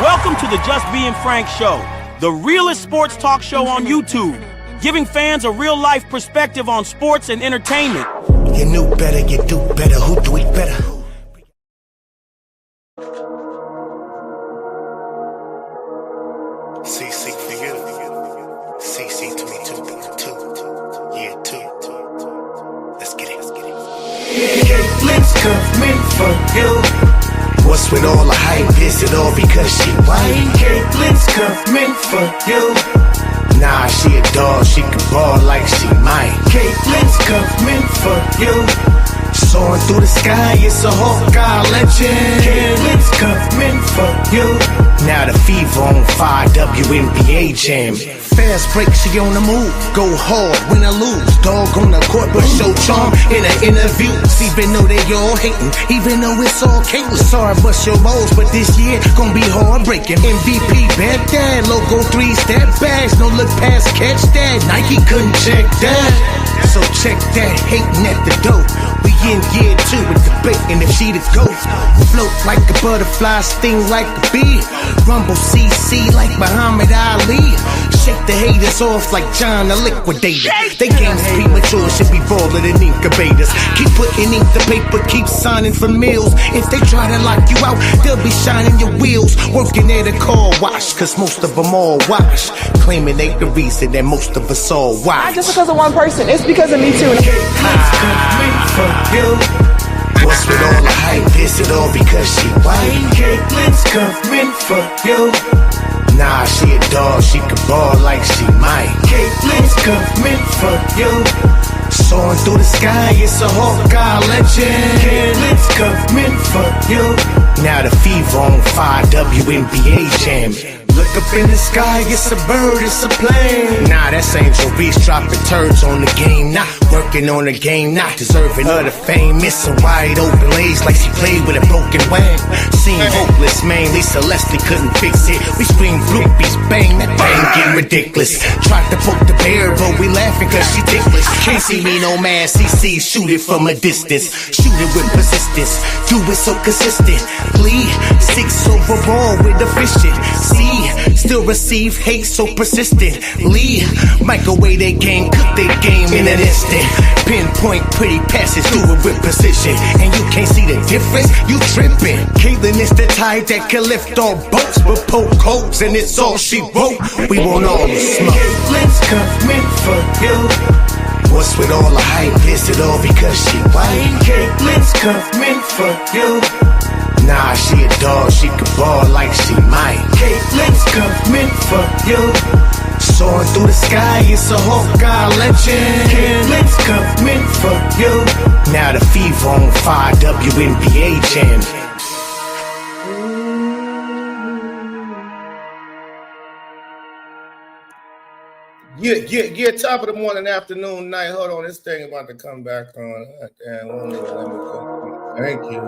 Welcome to the Just Being Frank Show, the realest sports talk show on YouTube, giving fans a real-life perspective on sports and entertainment. You knew better, you do better, who do it better? CC for you, CC to me too, yeah, two. Let's get it. Caitlin's coming for you. What's with all the hype? Is it all because she white? Caitlin's coming for you. Nah, she a dog, she can ball like she might. Caitlin's coming for you. Soaring through the sky, it's a Hawkeye legend. Caitlin's coming for you. Now the fever on fire, Wnba jam. Fast break, she on the move. Go hard, win or lose. Dog on the court, but show charm in an interview. Even though they all hating, even though it's all Caitlyn. Sorry, bust your balls, but this year gon' be hard breaking. MVP, bet that. Logo 3-step bags, no look past, catch that. Nike couldn't check that. So check that, hating at the door. We in year 2 with debating if she the GOAT. Float like a butterfly, sting like a bee. Rumble CC like Muhammad Ali. Shake the haters off like John the Liquidator. They games premature, should be baller than incubators. Keep putting ink to paper, keep signing for meals. If they try to lock you out, they'll be shining your wheels. Working at a car wash, cause most of them all wash. Claiming they the reason that most of us all watch. Not just because of one person, it's because of me too. What's with all the hype? Is it all because she white? Caitlin's coming for you. Nah, she a dog, she can ball like she might. Caitlin's coming for you. Soaring through the sky, it's a Hawkeye legend. Caitlin's coming for you. Now the fever on fire, Wnba jam. Look up in the sky, it's a bird, it's a plane. Nah, that's Angel Reese dropping turds on the game. Not working on the game, not deserving of the fame. Missing wide open lanes like she played with a broken wing. Seemed hopeless, man, Lisa Leslie couldn't fix it. We scream bloopies, bang, that thing getting ridiculous. Tried to poke the bear, but we laughing cause she ticklish. Can't see me no man, CC, shoot it from a distance. Shoot it with persistence, do it so consistently. 6 overall with efficient. See, still receive hate so persistently. Microwave they game, cook they game in an instant. Pinpoint pretty passes, do it with precision. And you can't see the difference, you tripping. Caitlyn is the type that can lift all boats, but poke holes and it's all she wrote. We want all the smoke. Caitlin's coming for you. What's with all the hype? Is it all because she white? Caitlin's coming for you. Nah, she a dog, she can ball like she might. Caitlin's coming for you. Soaring through the sky, it's a Hawkeye legend. Caitlin's coming for you. Now the fever on fire, Wnba jam. Yeah, top of the morning, afternoon, night. Hold on, this thing about to come back on. Damn, won't even let me go. Thank you.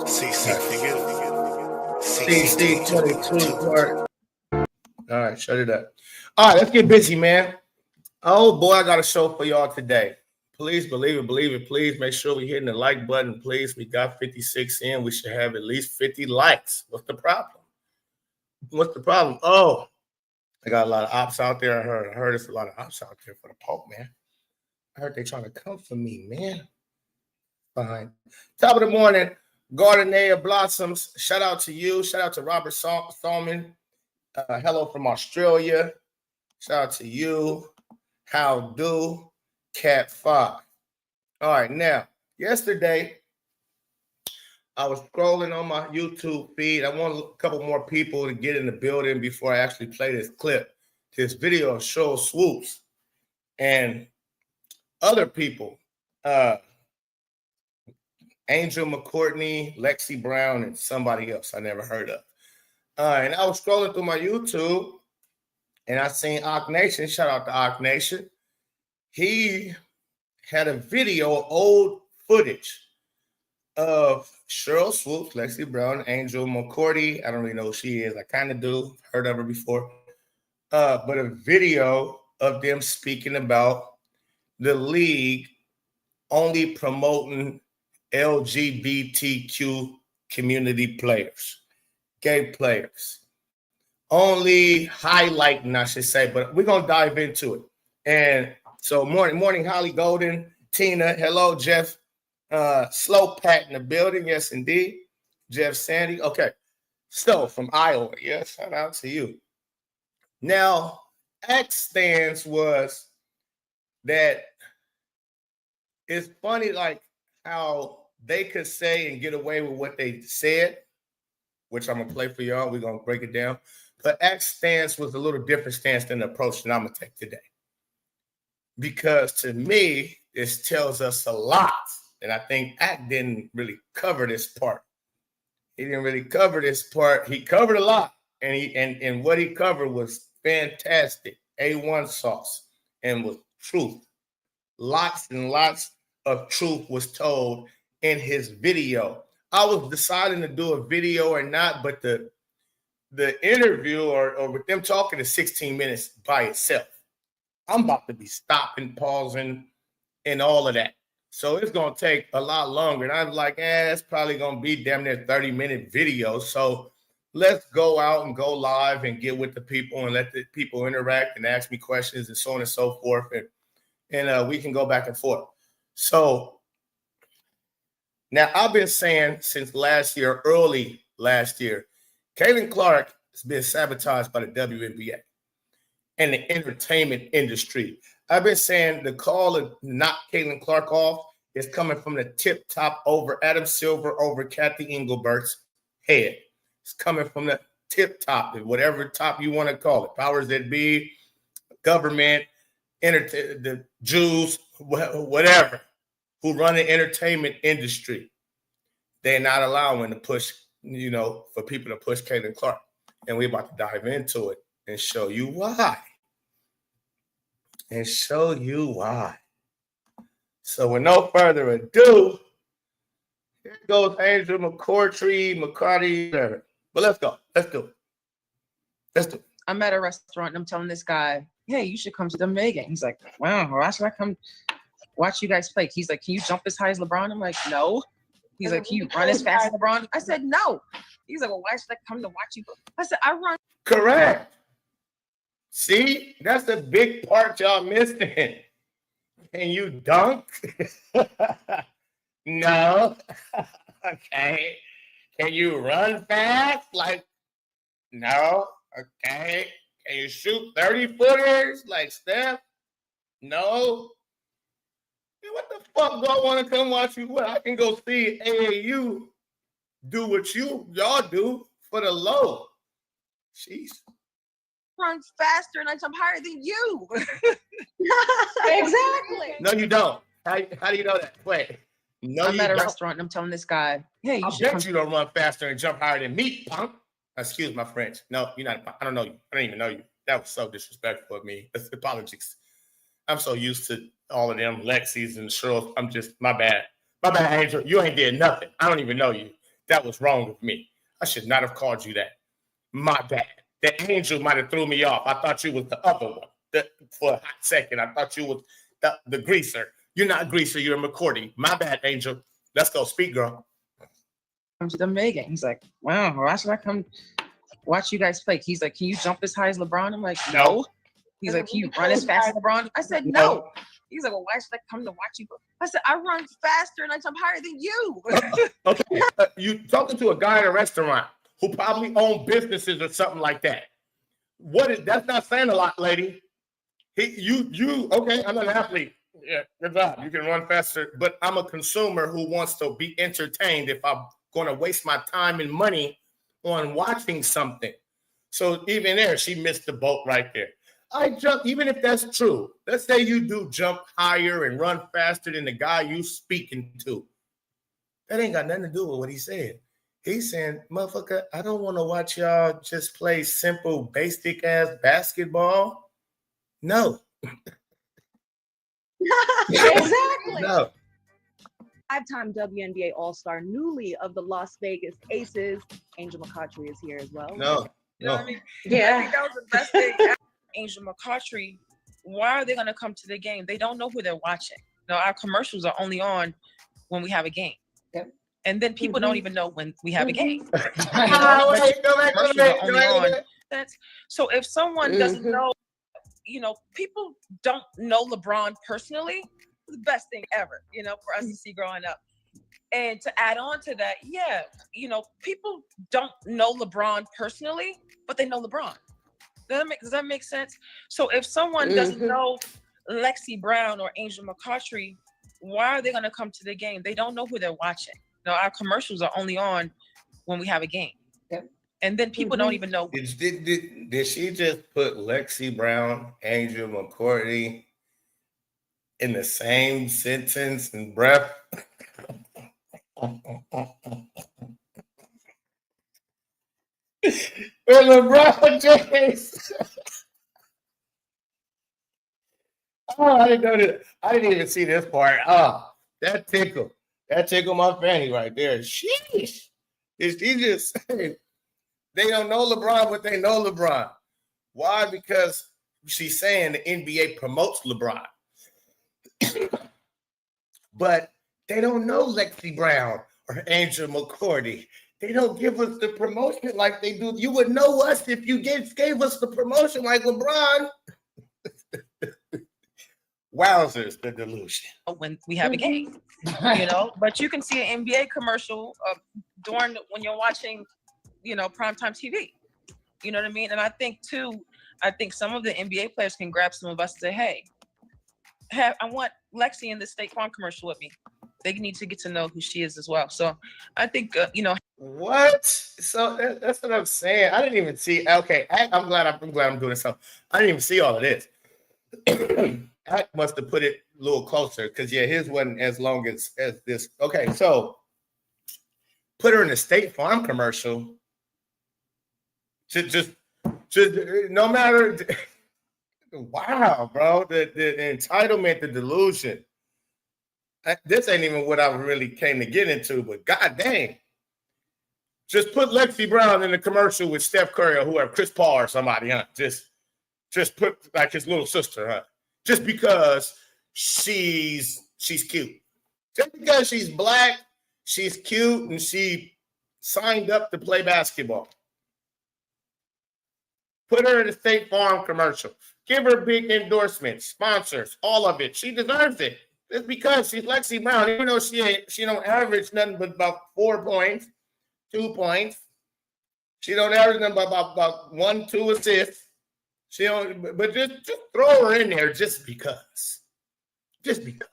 CC for you. CC 22 part. All right, shut it up. All right, let's get busy, man. Oh boy, I got a show for y'all today. Please believe it. Please make sure we're hitting the like button. Please, we got 56 in. We should have at least 50 likes. What's the problem? Oh, I got a lot of ops out there. I heard there's a lot of ops out there for the Pope, man. I heard they trying to come for me, man. Fine. Top of the morning, Gardenia Blossoms. Shout out to you. Shout out to Robert Salmon. Hello from Australia. Shout out to you. How do? Cat 5. All right, now, yesterday, I was scrolling on my YouTube feed. I want a couple more people to get in the building before I actually play this clip. This video shows Swoops and other people. Angel McCourtney, Lexi Brown, and somebody else I never heard of. And I was scrolling through my YouTube, and I seen Ock Nation. Shout out to Ock Nation. He had a video, old footage of Cheryl Swoops, Lexi Brown, Angel McCourtney. I don't really know who she is. I kind of do. Heard of her before. But a video of them speaking about the league only promoting LGBTQ community players. gay players. Only highlighting, I should say, but we're gonna dive into it. And so morning, Holly Golden, Tina, hello, Jeff, Slow Pat in the building, yes indeed, Jeff Sandy. Okay, so from Iowa, yes, shout out to you. Now, X stance was that it's funny, like how they could say and get away with what they said, which I'm gonna play for y'all. We're gonna break it down. But X stance was a little different stance than the approach that I'm gonna take today. Because to me, this tells us a lot. And I think Act didn't really cover this part. He didn't really cover this part. He covered a lot. And what he covered was fantastic. A1 sauce and with truth. Lots and lots of truth was told in his video. I was deciding to do a video or not, but the interview or with them talking is 16 minutes by itself. I'm about to be stopping, pausing, and all of that. So it's going to take a lot longer. And I was like, it's probably going to be damn near 30-minute video. So let's go out and go live and get with the people and let the people interact and ask me questions and so on and so forth. And we can go back and forth. So now I've been saying since last year, early last year, Caitlin Clark has been sabotaged by the Wnba and the entertainment industry. I've been saying the call to knock Caitlin Clark off is coming from the tip top over Adam Silver, over Kathy Engelbert's head. It's coming from the tip top, whatever top you want to call it. Powers that be, government, the Jews, whatever, who run the entertainment industry. They're not allowing to push, for people to push Caitlin Clark. And we're about to dive into it and show you why. So with no further ado, here goes Angel McCarty, whatever. But let's go. Let's do it. I'm at a restaurant and I'm telling this guy, hey, you should come to the Wnba game. He's like, wow, why should I come watch you guys play? He's like, can you jump as high as LeBron? I'm like, no. He's like, can you run as fast as LeBron? I said, no. He's like, well, why should I come to watch you? I said, I run. Correct. See, that's the big part y'all missed in. Can you dunk? No. Okay. Can you run fast? Like, no. Okay. Can you shoot 30-footers like Steph? No. What the fuck do I want to come watch you? What? I can go see AAU do what y'all do for the low. Jeez. Run faster and I jump higher than you. Exactly. No, you don't. How do you know that? Wait. No, I'm you at a don't. restaurant and I'm telling this guy, hey, you I should come. bet you don't run faster and jump higher than me, punk. Excuse my French. No, you're not. I don't know you. I don't even know you. That was so disrespectful of me. Apologies. I'm so used to all of them Lexis and Cheryl. I'm just, my bad. My bad, Angel. You ain't did nothing. I don't even know you. That was wrong with me. I should not have called you that. My bad. The Angel might have threw me off. I thought you was the other one. For a hot second, I thought you was the greaser. You're not greaser. You're a McCourty. My bad, Angel. Let's go. Speak, girl. Come to the Wnba game. He's like, wow, why should I come watch you guys play? He's like, can you jump as high as LeBron? I'm like, no. He's like, can you run as fast as LeBron? I said, no. He's like, well, why should I come to watch you? I said, I run faster and I jump higher than you. Okay. You talking to a guy in a restaurant who probably own businesses or something like that. That's not saying a lot, lady. Okay, I'm an athlete. Yeah, good job. You can run faster, but I'm a consumer who wants to be entertained if I'm going to waste my time and money on watching something. So even there, she missed the boat right there. I jump, even if that's true. Let's say you do jump higher and run faster than the guy you speaking to. That ain't got nothing to do with what he said. He's saying, motherfucker, I don't want to watch y'all just play simple, basic ass basketball. No. Exactly. No. Five-time WNBA All-Star, newly of the Las Vegas Aces. Angel McCoughtry is here as well. No. You know what I mean? Yeah. I think that was the best thing. Angel McCoughtry, why are they going to come to the game? They don't know who they're watching. Our commercials are only on when we have a game. Yep. And then people don't even know when we have a game. Go back. Commercials are only on. So if someone doesn't know, people don't know LeBron personally, the best thing ever, for us to see growing up. And to add on to that, people don't know LeBron personally, but they know LeBron. Does that make sense? So if someone doesn't know Lexi Brown or Angel McCautry, why are they going to come to the game? They don't know who they're watching. Our commercials are only on when we have a game. Yep. And then people don't even know. Did she just put Lexi Brown, Angel McCourty in the same sentence and breath? With LeBron James. Oh, I didn't know that. I didn't even see this part. Oh, that tickled. That tickled my fanny right there. Sheesh. Is he just saying they don't know LeBron, but they know LeBron? Why? Because she's saying the NBA promotes LeBron. But they don't know Lexi Brown or Angel McCourty. They don't give us the promotion like they do. You would know us if you gave us the promotion like LeBron. Wowzers, the delusion. When we have a game, but you can see an NBA commercial when you're watching, primetime TV. You know what I mean? And I think some of the NBA players can grab some of us and say, hey, I want Lexi in the State Farm commercial with me. They need to get to know who she is as well. So I think, What? So that's what I'm saying. I didn't even see. Okay, I'm glad I'm doing this. I didn't even see all of this. I must have put it a little closer because his wasn't as long as this. Okay, so put her in a State Farm commercial. Just no matter. Wow, bro, the entitlement, the delusion. This ain't even what I really came to get into, but god dang. Just put Lexi Brown in the commercial with Steph Curry or whoever, Chris Paul or somebody, huh? Just put like his little sister, huh? Just because she's cute. Just because she's black, she's cute, and she signed up to play basketball. Put her in a State Farm commercial. Give her big endorsements, sponsors, all of it. She deserves it. Just because she's Lexi Brown, even though she don't average nothing but about 4 points, 2 points. She don't average nothing but about 1, 2 assists. She don't, but just throw her in there just because. Just because.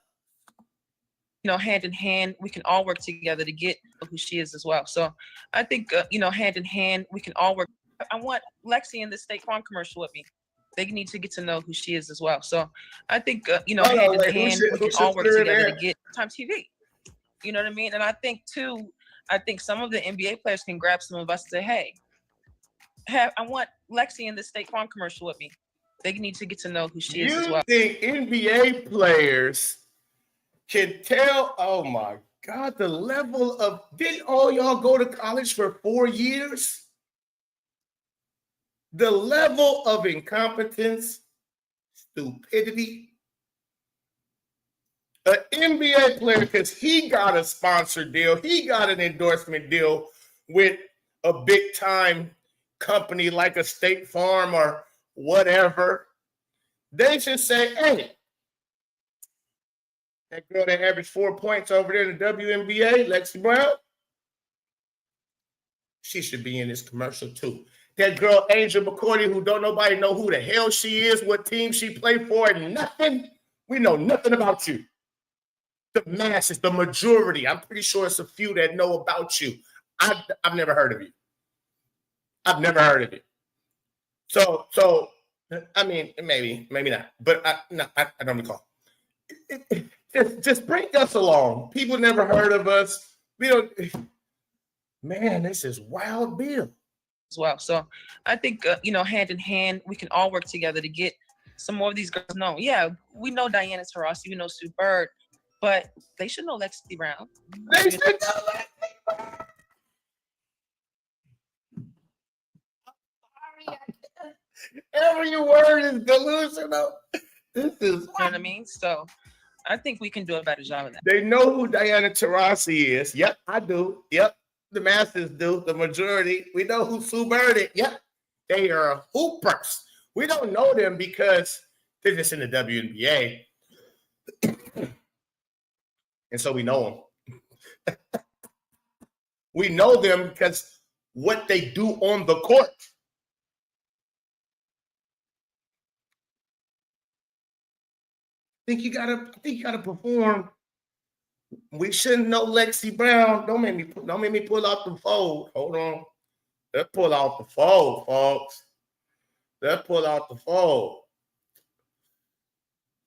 Hand in hand, we can all work together to get who she is as well. So I think, hand in hand, we can all work. I want Lexi in the State Farm commercial with me. They need to get to know who she is as well. So I think, hand in hand, we can all work together to get time TV. You know what I mean? And I think some of the NBA players can grab some of us and say, hey, I want Lexi in the State Farm commercial with me. They need to get to know who she is as well. You think NBA players can tell? Oh my God, the level of, didn't all y'all go to college for 4 years? The level of incompetence, stupidity. An NBA player, because he got a sponsor deal, he got an endorsement deal with a big time company like a State Farm or whatever. They should say, hey, that girl that averaged 4 points over there in the WNBA, Lexi Brown, she should be in this commercial too. That girl, Angel McCourty, who don't nobody know who the hell she is, what team she played for, and nothing. We know nothing about you. The masses, the majority, I'm pretty sure it's a few that know about you. I've never heard of you. I've never heard of you. So I mean, maybe not, but I don't recall. Just bring us along. People never heard of us. We don't. Man, this is Wild Bill. As well. So I think, hand in hand, we can all work together to get some more of these girls known. Yeah, we know Diana Taurasi, we know Sue Bird, but they should know Lexi Brown. They should know Lexi Brown. Every word is delusional. This is, you know what I mean? So I think we can do a better job of that. They know who Diana Taurasi is. Yep, I do. Yep, the masses do. The majority. We know who Sue Bird is. Yep, they are hoopers. We don't know them because they're just in the WNBA. And so we know them. We know them because what they do on the court. I think you gotta perform. We shouldn't know Lexi Brown. Don't make me pull out the fold. Hold on. Let's pull out the fold, folks. Let's pull out the fold.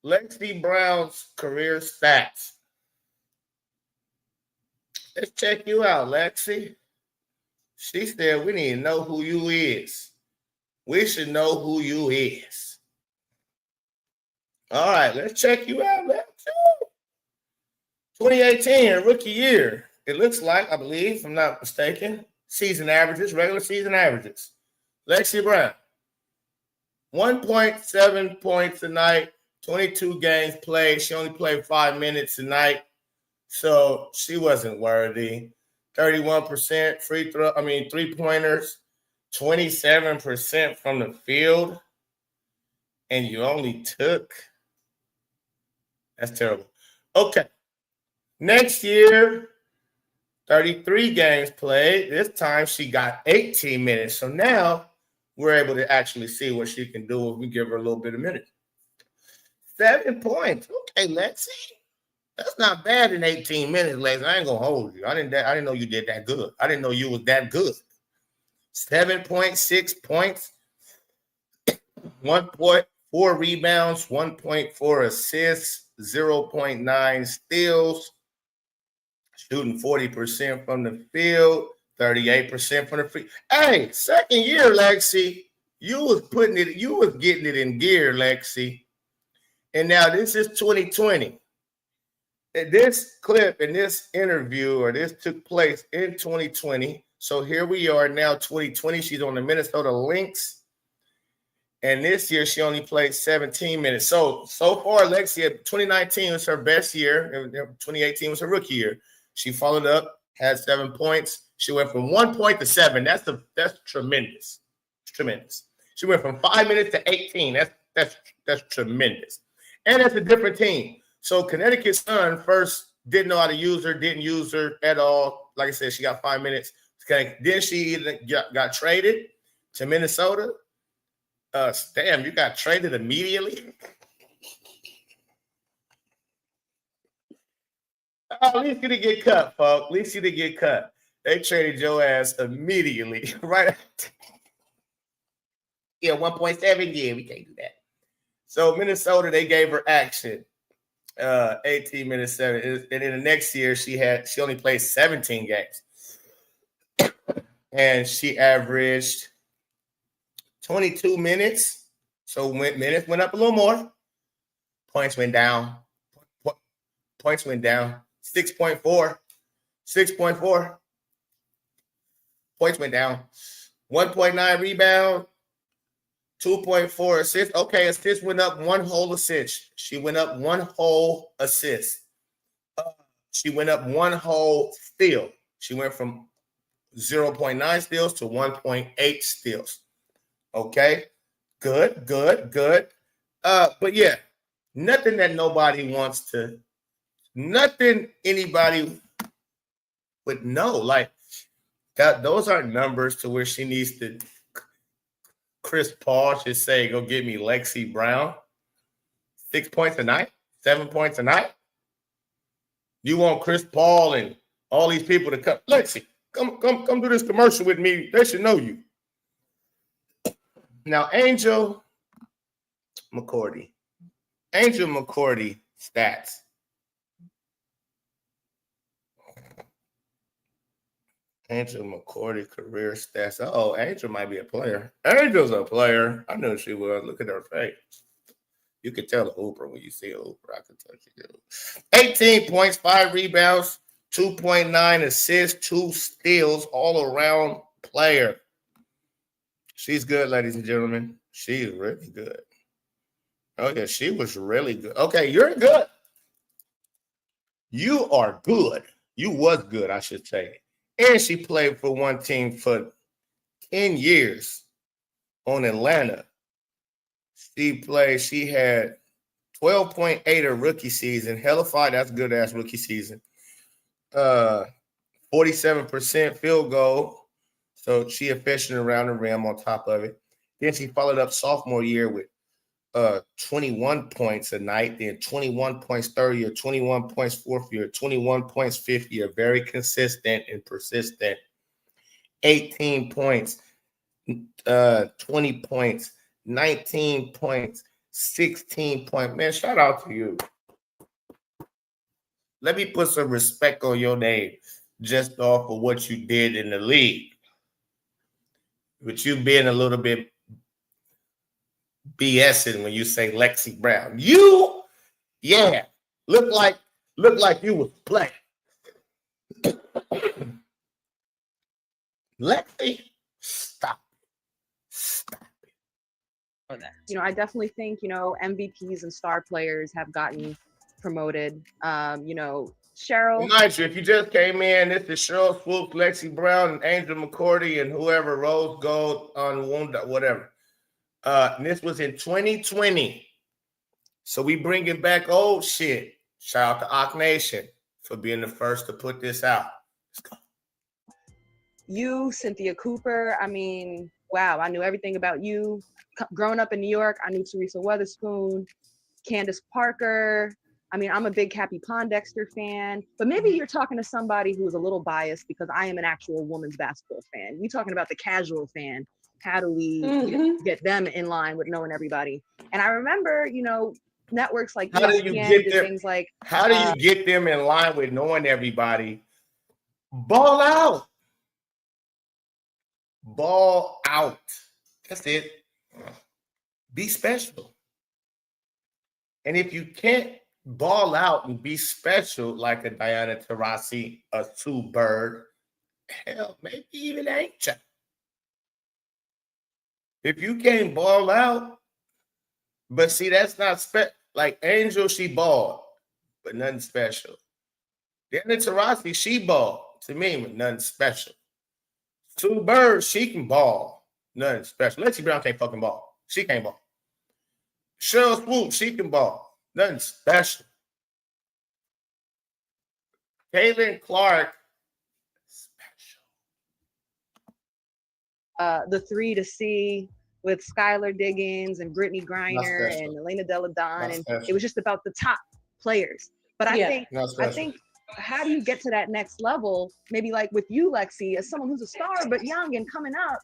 Lexi Brown's career stats. Let's check you out, Lexi. She said we need to know who you is. We should know who you is. All right, let's check you out, Lexi. 2018, rookie year. It looks like, I believe, if I'm not mistaken, season averages, regular season averages. Lexi Brown, 1.7 points a night, 22 games played. She only played 5 minutes a night, so she wasn't worthy. 31% three-pointers, 27% from the field, and you only took. That's terrible. Okay. Next year, 33 games played. This time she got 18 minutes. So now we're able to actually see what she can do if we give her a little bit of minutes. 7 points. Okay, Lexi. That's not bad in 18 minutes, Lexi. I ain't gonna hold you. I didn't know you did that good. I didn't know you was that good. 7.6 points, 1.4 rebounds, 1.4 assists, 0.9 steals, shooting 40% from the field, 38% from the free. Hey, second year, Lexi, you was getting it in gear, Lexi. And now this is 2020. This clip and this interview, or this took place in 2020. So here we are now, 2020. She's on the Minnesota Lynx. And this year, she only played 17 minutes. So far, Lexi, 2019 was her best year. 2018 was her rookie year. She followed up, had 7 points. She went from 1 point to 7. That's tremendous. Tremendous. She went from 5 minutes to 18. That's tremendous. And that's a different team. So Connecticut Sun first didn't know how to use her, didn't use her at all. Like I said, she got 5 minutes. Then she got traded to Minnesota. Damn, you got traded immediately? At least you didn't get cut, folks. At least you didn't get cut. They traded your ass immediately, right? Yeah, 1.7. Yeah, we can't do that. So Minnesota, they gave her action. 18 minutes, 7. And in the next year, she only played 17 games. And she averaged 22 minutes. So minutes went up a little more. Points went down. Points went down. 6.4. 6.4. Points went down. 1.9 rebound. 2.4 assists. Okay, assists went up 1 whole assist. She went up 1 whole assist. She went up 1 whole steal. She went from 0.9 steals to 1.8 steals. Okay, good. But yeah, nothing that nobody wants to, nothing anybody would know. Like that, those aren't numbers to where she needs to. Chris Paul should say, go get me Lexi Brown. 6 points a night, 7 points a night. You want Chris Paul and all these people to come. Lexi, come do this commercial with me. They should know you. Now, Angel McCourty stats. Angel McCourty career stats. Oh, Angel might be a player. Angel's a player. I knew she was. Look at her face. You could tell a hooper when you see a hooper. I could tell she did. 18 points, 5 rebounds, 2.9 assists, 2 steals, all around player. She's good, ladies and gentlemen. She's really good. Oh, yeah, she was really good. Okay, you're good. You are good. You was good, I should say. And she played for one team for 10 years on Atlanta. She had 12.8 her rookie season. Hellified, that's good ass rookie season. 47% field goal. So she efficient around the rim on top of it. Then she followed up sophomore year with 21 points a night, then 21 points third year, 21 points fourth year, 21 points fifth year. Very consistent and persistent. 18 points, 20 points, 19 points, 16 points. Man, shout out to you. Let me put some respect on your name just off of what you did in the league. With you being a little bit BSing when you say Lexi Brown. You, yeah, look like you was playing. Lexi, stop it. You know, I definitely think, you know, MVPs and star players have gotten promoted. You know, Cheryl. Mind you, if you just came in, this is Cheryl Swoop, Lexi Brown, and Angel McCourty, and whoever Rose Gold on Wnba, whatever. And this was in 2020. So we bringing back old shit. Shout out to Ock Nation for being the first to put this out. Let's go. You, Cynthia Cooper. I mean, wow, I knew everything about you. Growing up in New York, I knew Teresa Weatherspoon, Candace Parker. I mean, I'm a big Cappy Pondexter fan, but maybe you're talking to somebody who's a little biased because I am an actual women's basketball fan. You're talking about the casual fan. How do we get them in line with knowing everybody? And I remember, you know, networks like ESPN did things like. How do you get them in line with knowing everybody? Ball out. Ball out. That's it. Be special. And if you can't ball out and be special like a Diana Taurasi, a Sue Bird, hell, maybe even Angel. If you can't ball out, but see, that's not special. Like Angel, she balled, but nothing special. Diana Taurasi, she balled to me, but nothing special. Sue Bird, she can ball, nothing special. Lexi Brown can't fucking ball. She can't ball. Cheryl Swoop, she can ball, nothing special. Caitlin Clark, special. The 3 to see with Skylar Diggins and Brittany Griner and Elena Delle Donne, and it was just about the top players. But I think, how do you get to that next level? Maybe like with you, Lexi, as someone who's a star but young and coming up,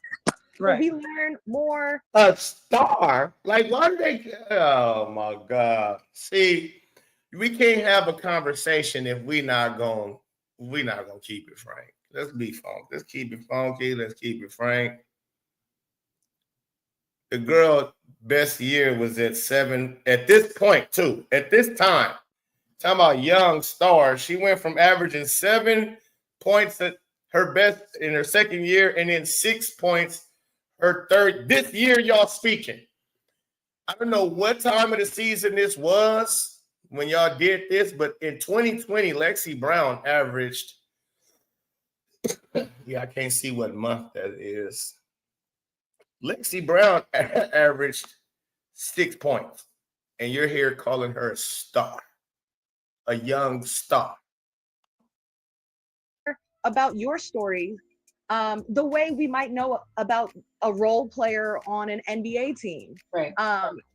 right? We learn more. A star? Like why do they? Oh my God! See, we can't have a conversation if we're not gonna keep it frank. Let's be funky. Let's keep it funky. Let's keep it frank. The girl best year was at 7 at this point too. At this time, talking about young star, she went from averaging 7 points at her best in her second year, and then 6 points her third. This year, y'all speaking. I don't know what time of the season this was when y'all did this, but in 2020, Lexi Brown averaged. Yeah, I can't see what month that is. Lexi Brown averaged 6 points, and you're here calling her a star, a young star. About your story, the way we might know about a role player on an NBA team, right?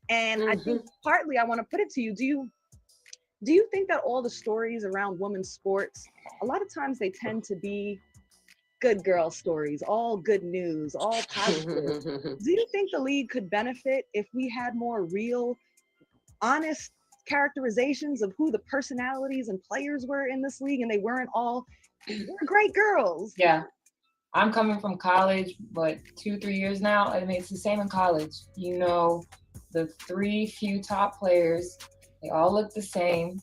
And I think partly I want to put it to you: do you think that all the stories around women's sports, a lot of times they tend to be good girl stories, all good news, all positive? Do you think the league could benefit if we had more real, honest characterizations of who the personalities and players were in this league, and they weren't all we're great girls? Yeah. I'm coming from college, but 2-3 years now. I mean, it's the same in college. You know, the few top players, they all look the same.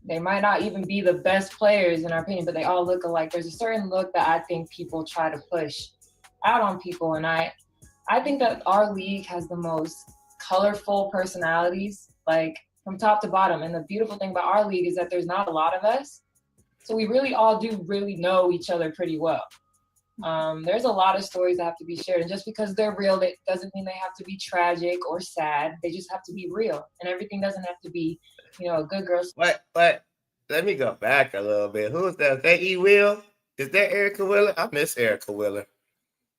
They might not even be the best players in our opinion, but they all look alike. There's a certain look that I think people try to push out on people. And I think that our league has the most colorful personalities, like from top to bottom. And the beautiful thing about our league is that there's not a lot of us, So we really all do really know each other pretty well. There's a lot of stories that have to be shared, and just because they're real, that doesn't mean they have to be tragic or sad. They just have to be real, and everything doesn't have to be, a good girl. But let me go back a little bit. Who is that? Is that E. Will? Is that Erica Willer? I miss Erica Willer.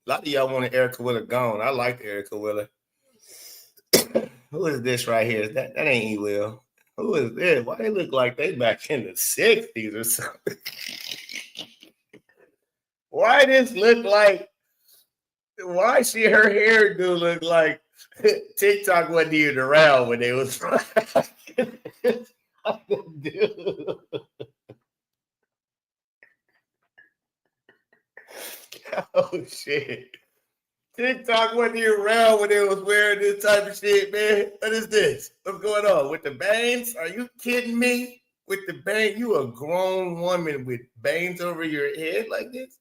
A lot of y'all wanted Erica Willer gone. I like Erica Willer. Who is this right here? That ain't E. Will. Who is this? Why they look like they back in the 60s or something? Why this look like? Why her hairdo look like TikTok wasn't even around when they was oh shit. TikTok wasn't even around when they was wearing this type of shit, man. What is this? What's going on? With the bangs? Are you kidding me? With the bang? You a grown woman with bangs over your head like this?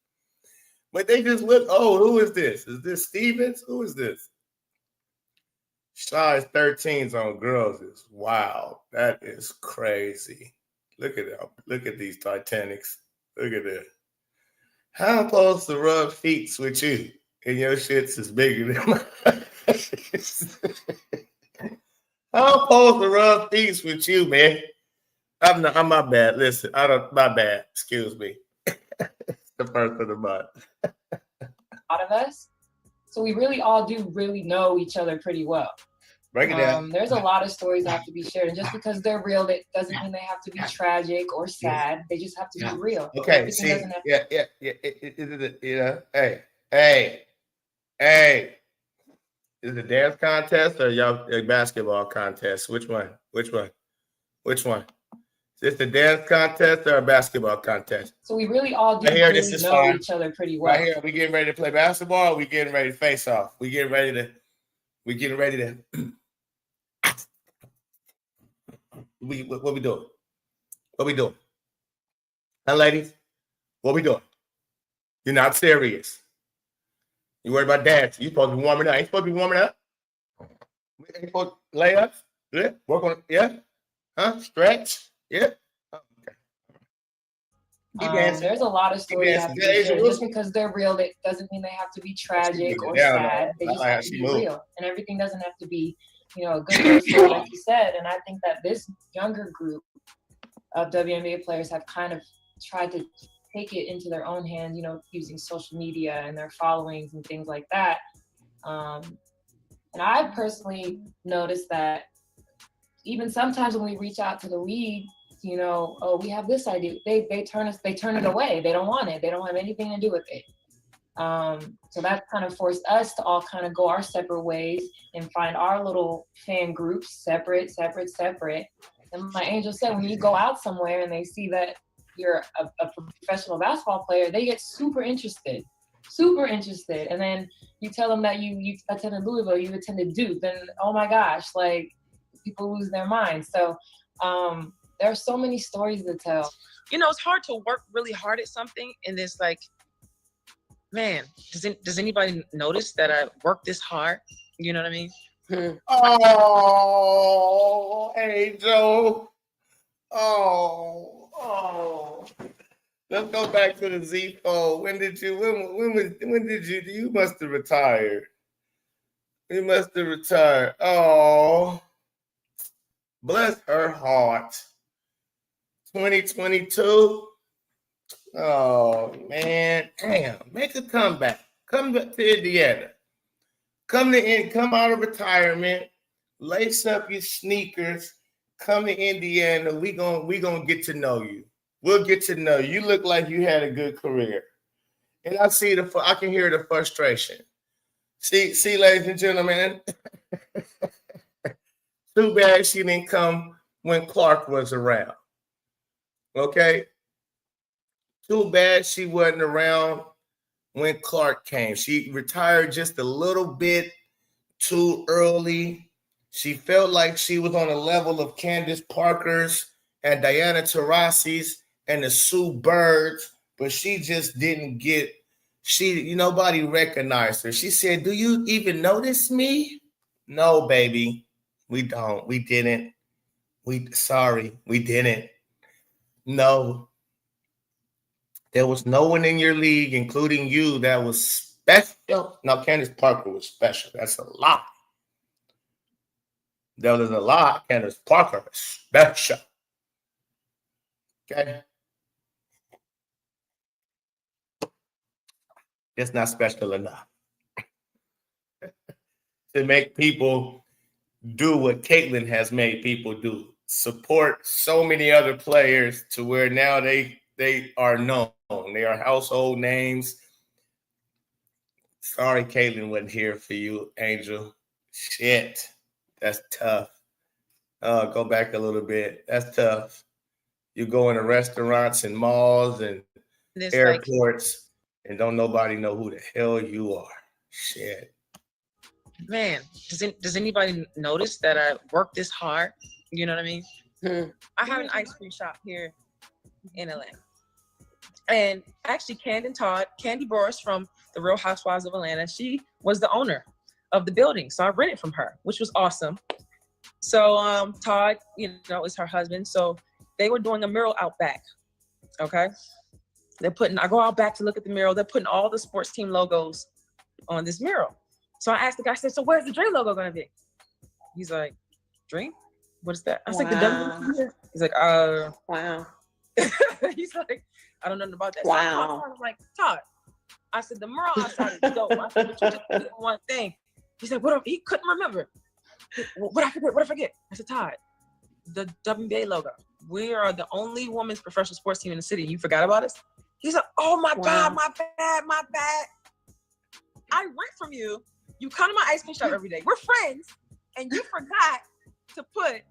But they just look, oh, who is this? Is this Stevens? Who is this? Size 13s on girls is wow. That is crazy. Look at that. Look at these Titanics. Look at that. How I'm supposed to rub feet with you and your shits is bigger than mine? How I'm supposed to rub feet with you, man? I'm my bad. Listen, my bad. Excuse me. The first of the month. A lot of us. So we really all do really know each other pretty well. Break it down. There's a lot of stories that have to be shared, and just because they're real, that doesn't mean they have to be tragic or sad. They just have to be real. Okay, see, hey. Is it a dance contest or y'all a basketball contest? Which one? Is this a dance contest or a basketball contest? So we really all do know each other pretty well. Right here, we getting ready to play basketball. Or we getting ready to face off. We getting ready to. What we doing? What we doing? Huh, ladies? What we doing? You're not serious. You worried about dancing? You supposed to be warming up? Ain't supposed to be warming up? Ain't supposed to lay up? Yeah. Work on it. Yeah. Huh? Stretch. Yeah. Oh, okay. There's a lot of stories that have to be shared. Just because they're real, that doesn't mean they have to be tragic or sad. They just have to be real, and everything doesn't have to be, a good girl story, like you said. And I think that this younger group of WNBA players have kind of tried to take it into their own hands, using social media and their followings and things like that. And I personally noticed that even sometimes when we reach out to the league, oh, we have this idea, they turn it away. They don't want it. They don't have anything to do with it. So that kind of forced us to all kind of go our separate ways and find our little fan groups, separate. And like Angel said, when you go out somewhere and they see that you're a professional basketball player, they get super interested. And then you tell them that you attended Louisville, you attended Duke, then oh my gosh, like people lose their minds. So there are so many stories to tell. It's hard to work really hard at something and it's like, man, does anybody notice that I work this hard? You know what I mean? Oh, Angel. Oh. Let's go back to the Z fold. When did you must have retired? You must have retired. Oh, bless her heart. 2022. Oh man, damn! Make a comeback. Come to Indiana. Come out of retirement. Lace up your sneakers. Come to Indiana. We gonna get to know you. We'll get to know you. You look like you had a good career, and I can hear the frustration. See, ladies and gentlemen. Too bad she didn't come when Clark was around. Okay. Too bad she wasn't around when Clark came. She retired just a little bit too early. She felt like she was on a level of Candace Parker's and Diana Taurasi's and the Sue Birds, but she just didn't get, nobody recognized her. She said, "Do you even notice me?" No, baby, we don't. We didn't. We didn't. No. There was no one in your league, including you, that was special. Now, Candace Parker was special. That's a lie. That was a lie. Candace Parker is special. Okay? It's not special enough to make people do what Caitlin has made people do. Support so many other players to where now they are known. They are household names. Sorry, Caitlin wasn't here for you, Angel. Shit. That's tough. Go back a little bit. That's tough. You go into restaurants and malls and airports and don't nobody know who the hell you are. Shit. Man, does anybody notice that I work this hard? You know what I mean? I have an ice cream shop here in Atlanta. And actually, Candy Boris from the Real Housewives of Atlanta, she was the owner of the building. So I rented from her, which was awesome. So Todd, is her husband. So they were doing a mural out back. Okay. I go out back to look at the mural. They're putting all the sports team logos on this mural. So I asked the guy, I said, so where's the Dream logo going to be? He's like, Dream? What is that? I was like, the W. He's like, Wow. He's like, I don't know about that. Wow. So I was like, Todd. I said, the mural outside is dope. I said, but you just did one thing. He said, what? He couldn't remember. What I forget? I said, Todd, the Wnba logo. We are the only women's professional sports team in the city. You forgot about us? He said, oh my God, my bad. I rent from you. You come to my ice cream shop every day. We're friends. And you forgot to put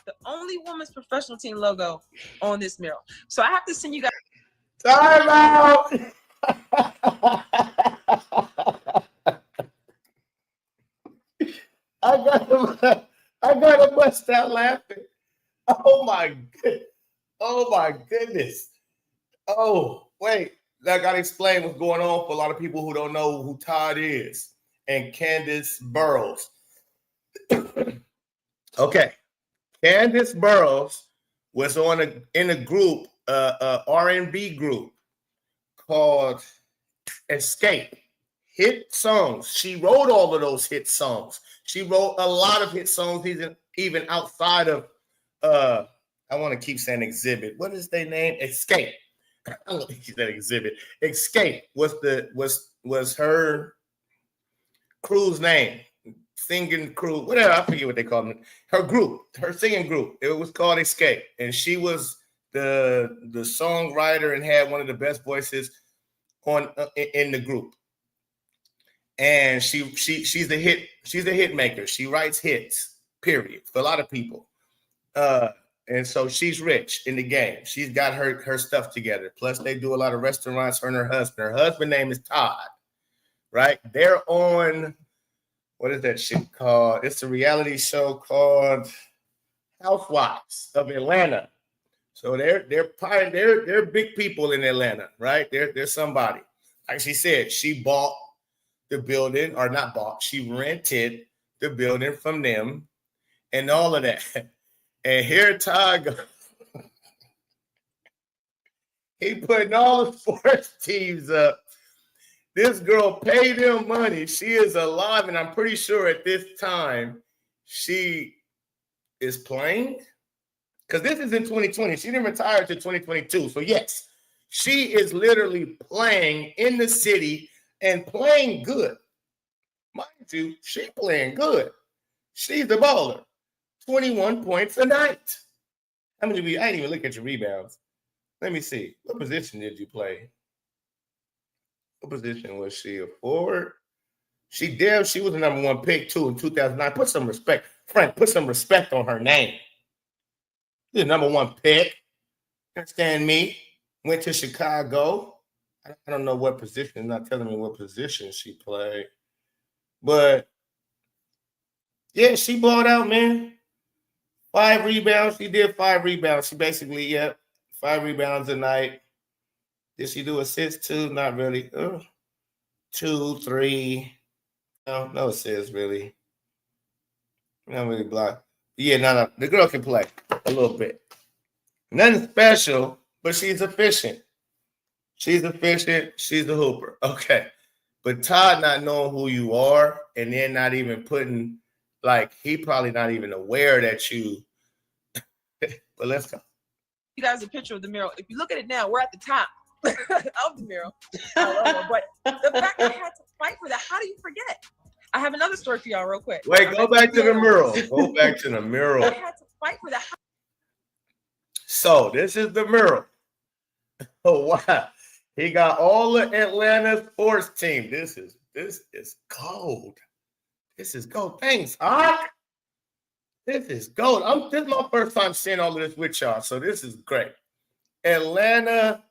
the only women's professional team logo on this mural. So I have to send you guys. Time out. I gotta bust out laughing. Oh my goodness. Oh, wait. I gotta explain what's going on for a lot of people who don't know who Todd is and Candace Burrows. Okay. Candace Burrows was in a group, R&B group called Escape. Hit songs. She wrote all of those hit songs. She wrote a lot of hit songs, even outside of I want to keep saying Exhibit. What is their name? Escape. I don't think she said Exhibit. Escape was her crew's name. Singing crew, whatever, I forget what they called it. Her group, her singing group. It was called Escape. And she was the songwriter and had one of the best voices in the group. And she's a hit maker. She writes hits, period, for a lot of people. And so she's rich in the game. She's got her stuff together. Plus, they do a lot of restaurants, her and her husband. Her husband's name is Todd, right? They're on, what is that shit called? It's a reality show called Housewives of Atlanta. So they're big people in Atlanta, right? They're somebody. Like she said, she bought the building, or not bought, she rented the building from them and all of that. And here Todd goes. He putting all the sports teams up. This girl paid him money. She is alive, and I'm pretty sure at this time she is playing. Because this is in 2020. She didn't retire to 2022. So, yes, she is literally playing in the city and playing good. Mind you, she playing good. She's the baller. 21 points a night. I didn't even look at your rebounds. Let me see. What position did you play? What position was she? A forward? She was the number one pick, too, in 2009. Put some respect. Frank, put some respect on her name. The number one pick. Understand me? Went to Chicago. I don't know what position. Not telling me what position she played. But, yeah, she balled out, man. 5 rebounds. She did 5 rebounds. She basically, 5 rebounds a night. Did she do assists too? Not really. 2, 3. No assists, really. Not really blocked. Yeah, no. The girl can play a little bit. Nothing special, but she's efficient. She's efficient. She's a hooper. Okay. But Todd not knowing who you are and then not even putting, like, he probably not even aware that you. But let's go. You guys a picture of the mural. If you look at it now, we're at the top of the mural. But the fact that I had to fight for that, how do you forget? I have another story for y'all real quick. Wait, go back to the mural. Go back to the mural. I had to fight for that. So this is the mural. Oh, wow. He got all the Atlanta sports team. This is gold. This is gold. Thanks, Hawk. This is gold. This is my first time seeing all of this with y'all, so this is great. Atlanta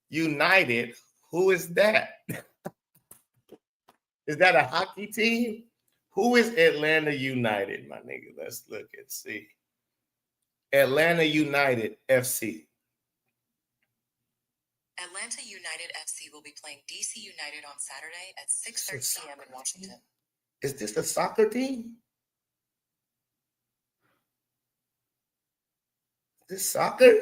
United. Who is that? Is that a hockey team? Who is Atlanta United, my nigga? Let's look and see. Atlanta United FC. Atlanta United FC will be playing DC United on Saturday at 6:30 p.m. in Washington. Is this a soccer team? Is this soccer?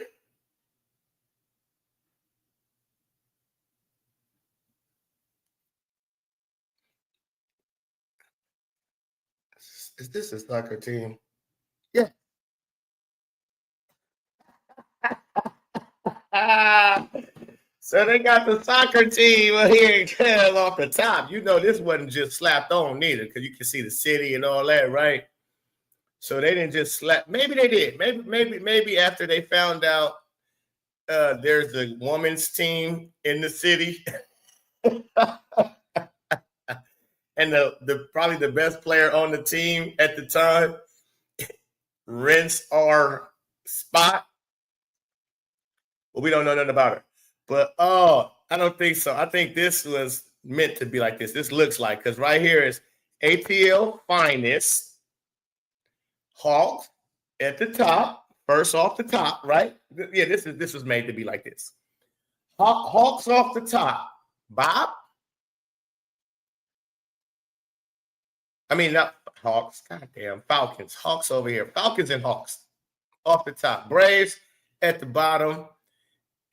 Is this a soccer team? Yeah. So they got the soccer team here off the top. You know, this wasn't just slapped on neither, because you can see the city and all that, right? So they didn't just slap. Maybe they did. Maybe after they found out there's a women's team in the city, and the probably the best player on the team at the time rents our spot. Well, we don't know nothing about her. But I don't think so. I think this was meant to be like this. This looks like, because right here is ATL Finest, Hawks at the top, first off the top, right? Yeah, this was made to be like this. Hawks off the top. Bob? I mean, not Hawks. Goddamn, Falcons. Hawks over here. Falcons and Hawks off the top. Braves at the bottom.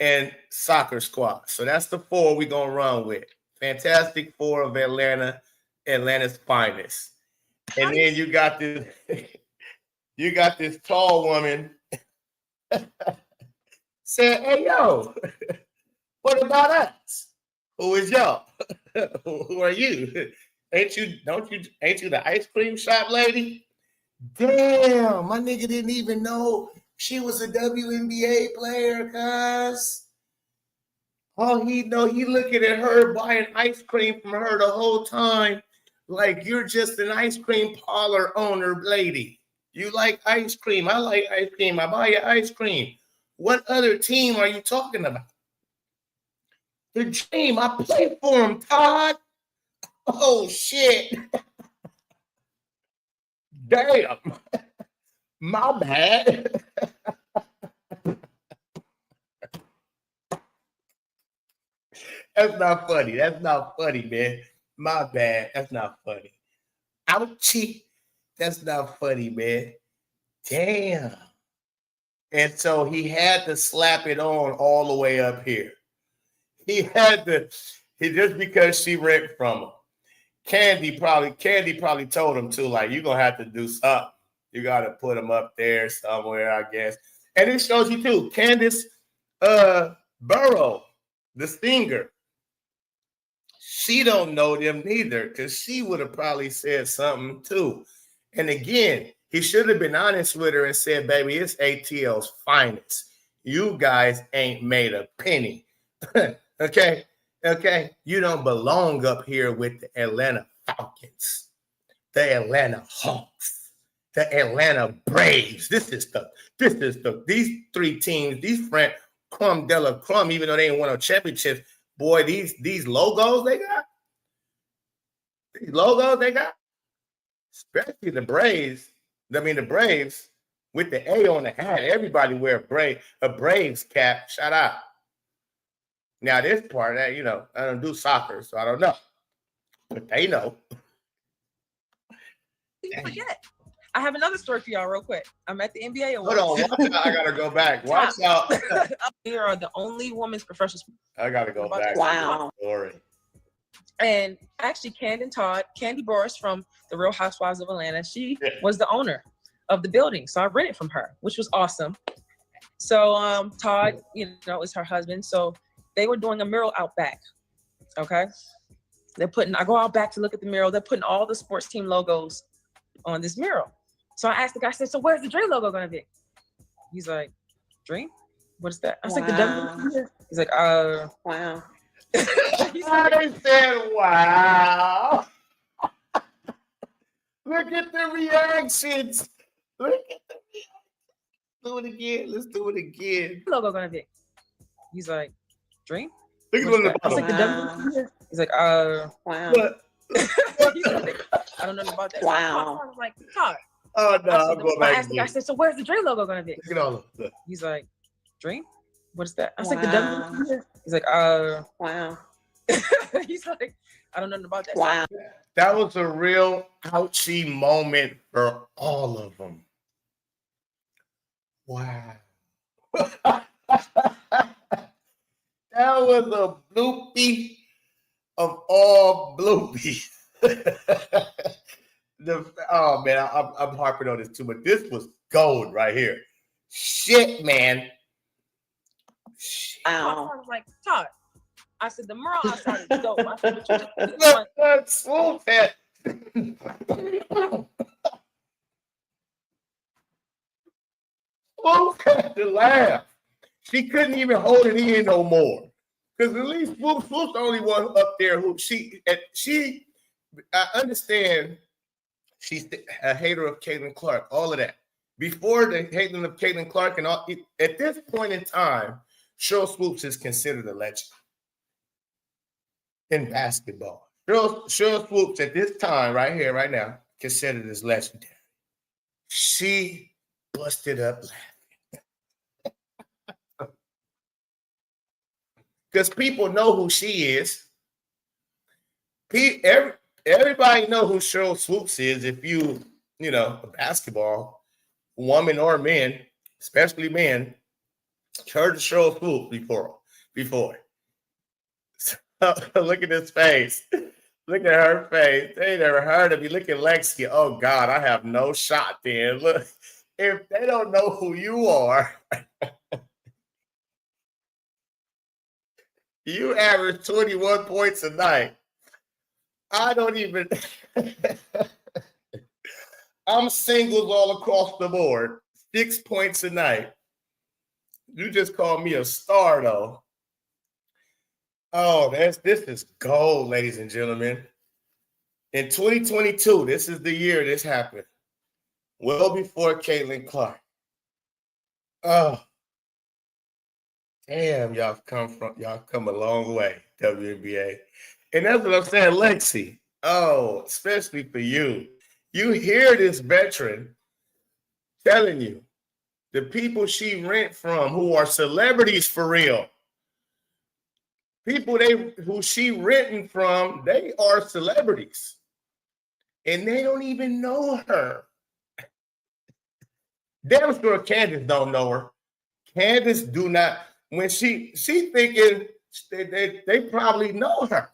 And soccer squad. So that's the four we're going to run with. Fantastic Four of Atlanta, Atlanta's finest. And then you got this tall woman saying, hey, yo, what about us? Who is y'all? Who are you? Ain't you the ice cream shop lady? Damn, my nigga didn't even know she was a WNBA player, cuz. All he know, he looking at her buying ice cream from her the whole time, like you're just an ice cream parlor owner lady. You like ice cream. I like ice cream. I buy you ice cream. What other team are you talking about? The Dream. I play for him, Todd. Oh, shit. Damn. My bad. That's not funny. That's not funny, man. My bad. That's not funny. Ouchie. That's not funny, man. Damn. And so he had to slap it on all the way up here. He just because she rent from him. Candy probably told him to, like, you're gonna have to do something. You gotta put him up there somewhere, I guess. And it shows you too. Candace Burrow, the singer. She don't know them neither, because she would have probably said something too. And again, he should have been honest with her and said, baby, it's ATL's finest. You guys ain't made a penny. Okay? You don't belong up here with the Atlanta Falcons, the Atlanta Hawks, the Atlanta Braves. These three teams, these friend crumb de la crumb, even though they ain't won no championships. Boy, these logos they got, especially the Braves. I mean, the Braves with the A on the hat. Everybody wear a Braves cap. Shout out. Now, this part, that I don't do soccer, so I don't know. But they know. You forget. I have another story for y'all real quick. I'm at the NBA Hold Awards. on, watch out. I gotta go back. Watch out. We are the only women's professional. I gotta go back. Wow. Story. And actually, Candy Boris from the Real Housewives of Atlanta, she was the owner of the building. So I rented from her, which was awesome. So Todd, is her husband. So they were doing a mural out back. Okay. I go out back to look at the mural. They're putting all the sports team logos on this mural. So I asked the guy, I said, so where's the Dream logo gonna be? He's like, Dream? What is that? I was like, the W. He's like, Wow. I said, wow. Look at the reactions. Look at the reactions. Do it again. Let's do it again. Logo gonna be? He's like, Dream? Look at one of the I was like, the W. He's like, Wow. He's like, I don't know about that. Wow. I was like, Todd. Oh no, I'm going back. I asked the guy, I said, so where's the Dream logo gonna be? Look at all of them. He's like, Dream? What is that? I was like, the W. He's like, Wow. He's like, I don't know about that. Wow. That was a real ouchy moment for all of them. Wow. That was a bloopy of all bloopies. Oh man, I'm harping on this too, but this was gold right here. Shit, man. Shit. Wow. I was like, Todd. I said, the mural outside is dope. I said, Look, swoop it. Swoop had to laugh. She couldn't even hold it in no more. Because at least Swoop's the only one up there who I understand she's a hater of Caitlin Clark, all of that. Before the hating of Caitlin Clark and all, at this point in time, Cheryl Swoops is considered a legend in basketball. Cheryl Swoops at this time, right here, right now, considered as legendary. She busted up laughing. Because people know who she is. Everybody know who Cheryl Swoops is if you a basketball woman or men, especially men, heard of Cheryl Swoops before. So, look at his face. Look at her face. They ain't never heard of me. Look at Lexi. Oh God, I have no shot then. Look, if they don't know who you are, you average 21 points a night. I don't even. I'm singles all across the board. 6 points a night. You just called me a star, though. Oh, this is gold, ladies and gentlemen. In 2022, this is the year this happened. Well before Caitlin Clark. Oh. Damn, y'all come a long way, WNBA. And that's what I'm saying, Lexi. Oh, especially for you. You hear this veteran telling you the people she rent from who are celebrities for real. People who she renting from, they are celebrities. And they don't even know her. Damn sure Candace don't know her. Candace do not. When she thinking they probably know her.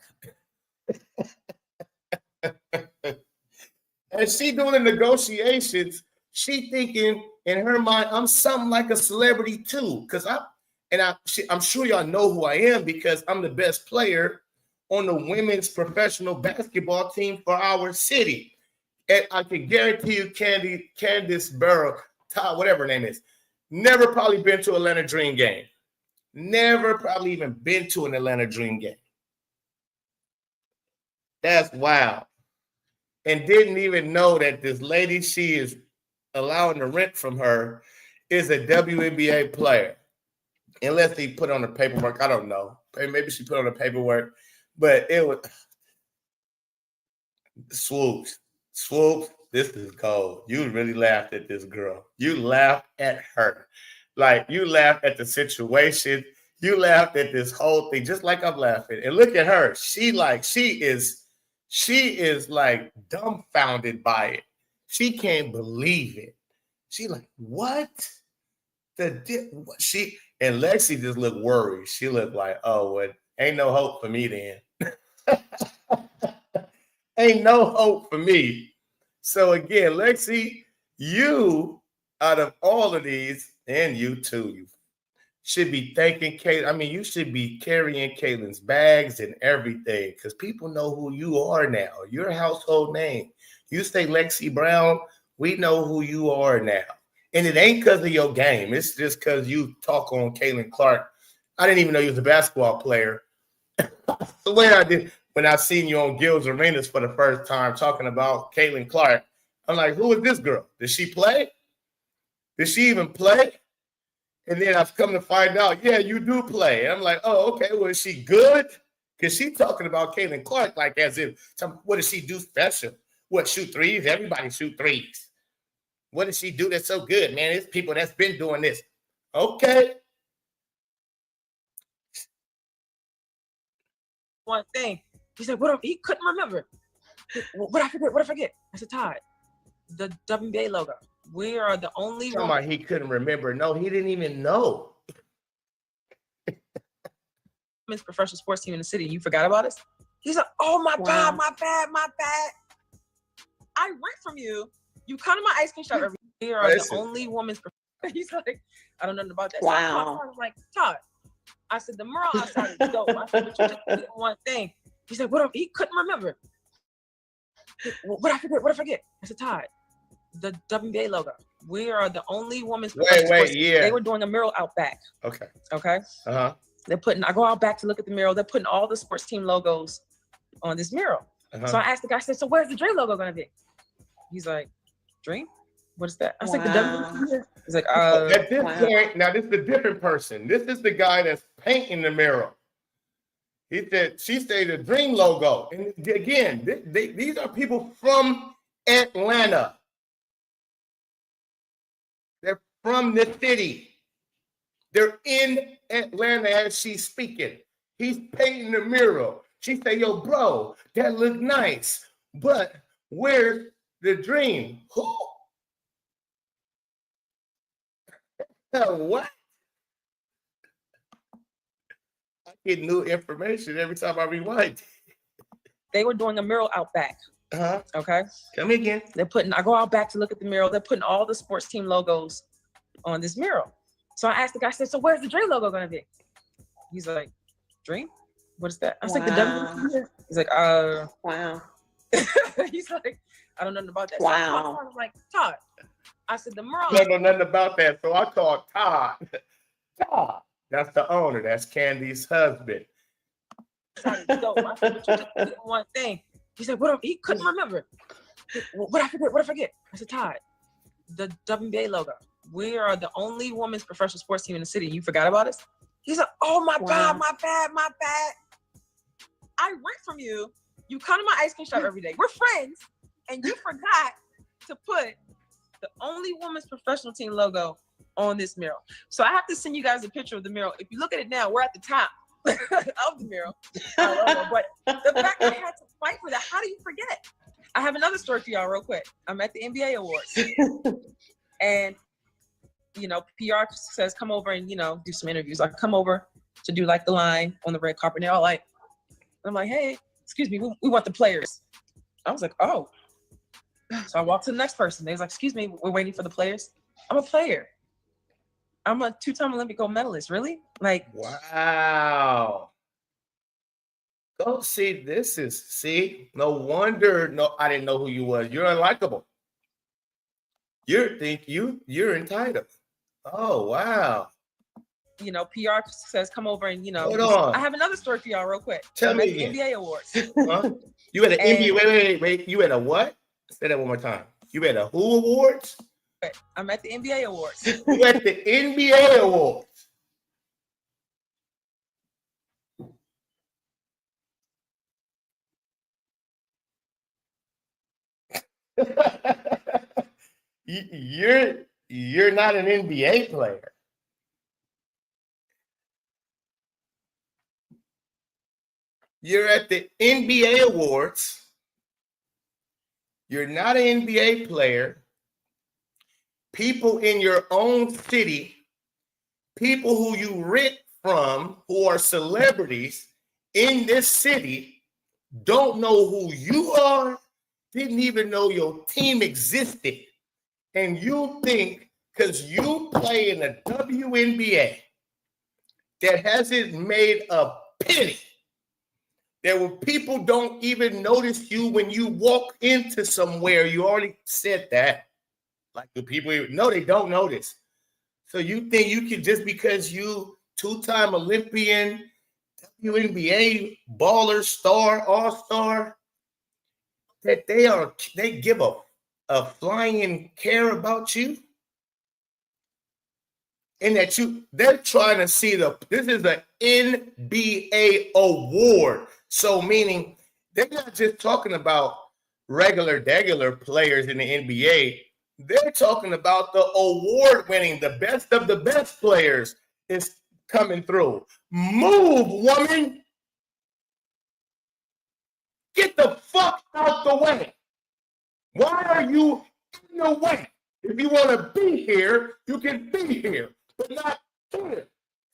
And she doing the negotiations, she thinking in her mind, I'm something like a celebrity too. Because I'm sure y'all know who I am because I'm the best player on the women's professional basketball team for our city. And I can guarantee you Candace Burrow, Todd, whatever her name is, never probably been to Atlanta Dream game. Never probably even been to an Atlanta Dream game. That's wild. And didn't even know that this lady she is allowing to rent from her is a WNBA player. Unless he put on the paperwork. I don't know. Maybe she put on the paperwork. But it was Swoops. This is gold. You really laughed at this girl. You laughed at her. Like, you laughed at the situation. You laughed at this whole thing, just like I'm laughing. And look at her. She is like dumbfounded by it. She can't believe it. She like, what? She and Lexi just looked worried. She looked like, oh, well, ain't no hope for me then. Ain't no hope for me. So again, Lexi, you out of all of these, and you too, you should be thanking Kate. I mean, you should be carrying Caitlin's bags and everything because people know who you are now. You're a household name. You say Lexi Brown, we know who you are now. And it ain't because of your game. It's just because you talk on Caitlin Clark. I didn't even know you was a basketball player. The way I did when I seen you on Gil's Arenas for the first time talking about Caitlin Clark, I'm like, who is this girl? Did she play? Did she even play? And then I've come to find out, yeah, you do play. And I'm like, oh, okay, well, is she good? Because she's talking about Caitlin Clark like as if, what does she do special? What, shoot threes? Everybody shoot threes. What does she do that's so good, man? It's people that's been doing this. Okay. One thing. He said, what? He couldn't remember. What I forget? I said, Todd, the Wnba logo. We are the only one. Somebody he couldn't remember. No, he didn't even know. Women's professional sports team in the city. You forgot about us? He said, oh my God, my bad. I rent from you. You come to my ice cream shop every year. We are the only women's. He's like, I don't know nothing about that. Wow. So I was like, Todd. I said, the mural outside is dope. I said, but you just did one thing. He said, what? He couldn't remember. What I forget? I said, Todd, the Wnba logo. We are the only women's. Wait, yeah. They were doing a mural out back. Okay. Uh-huh. I go out back to look at the mural. They're putting all the sports team logos on this mural. Uh-huh. So I asked the guy, I said, so where's the Dream logo gonna be? He's like, Dream? What is that? I was like, the W. He's like, at this point, now this is a different person. This is the guy that's painting the mural. He said, she said the Dream logo. And again, these are people from Atlanta. They're from the city. They're in Atlanta as she's speaking. He's painting the mural. She said, yo, bro, that look nice. But where's the Dream? Who? What? I get new information every time I rewind. They were doing a mural out back. Uh-huh. Okay. Come again. I go out back to look at the mural. They're putting all the sports team logos on this mural. So I asked the guy, I said, so where's the Dream logo gonna be? He's like, Dream? What is that? I was like, the W. He's like, Wow. He's like, I don't know nothing about that. Wow. So I was like, Todd. I said, the mural. I don't know nothing about that. So I called Todd. Todd. That's the owner. That's Candy's husband. I said, but you just did one thing. He said, what? He couldn't remember. What I forget? I said, Todd, the Wnba logo. We are the only women's professional sports team in the city. You forgot about us? He said, oh my God, my bad. I rent from you. You come to my ice cream shop every day. We're friends. And you forgot to put the only women's professional team logo on this mural. So I have to send you guys a picture of the mural. If you look at it now, we're at the top of the mural. But the fact that I had to fight for that, how do you forget? I have another story for y'all real quick. I'm at the NBA Awards. And, PR says, come over and, do some interviews. I come over to do like the line on the red carpet. And they're all like, I'm like, hey, excuse me, we want the players. I was like, oh. So I walked to the next person. They was like, excuse me, we're waiting for the players. I'm a player. I'm a 2-time Olympic gold medalist. Really? Like, wow. Go see, no wonder, I didn't know who you was. You're unlikable. You're entitled. Oh, wow. PR says come over and, Hold on. I have another story for y'all real quick. Tell me at again. the NBA Awards. Huh? You at an NBA, wait. You at a what? Say that one more time. You at a who awards? I'm at the NBA Awards. You at the NBA Awards. You're not an NBA player. You're at the NBA Awards. You're not an NBA player. People in your own city, people who you rent from, who are celebrities in this city, don't know who you are, didn't even know your team existed. And you think because you play in the WNBA that hasn't made a penny, that when people don't even notice you when you walk into somewhere, you already said that. Like the people, no, they don't notice. So you think you can, just because you two-time Olympian, WNBA baller, star, all-star, that they give a flying care about you? And that they're trying to see this is an NBA award. So meaning they're not just talking about regular players in the NBA. They're talking about the award winning, the best of the best players is coming through. Move, woman. Get the fuck out the way. Why are you in the way? If you want to be here, you can be here, but not here.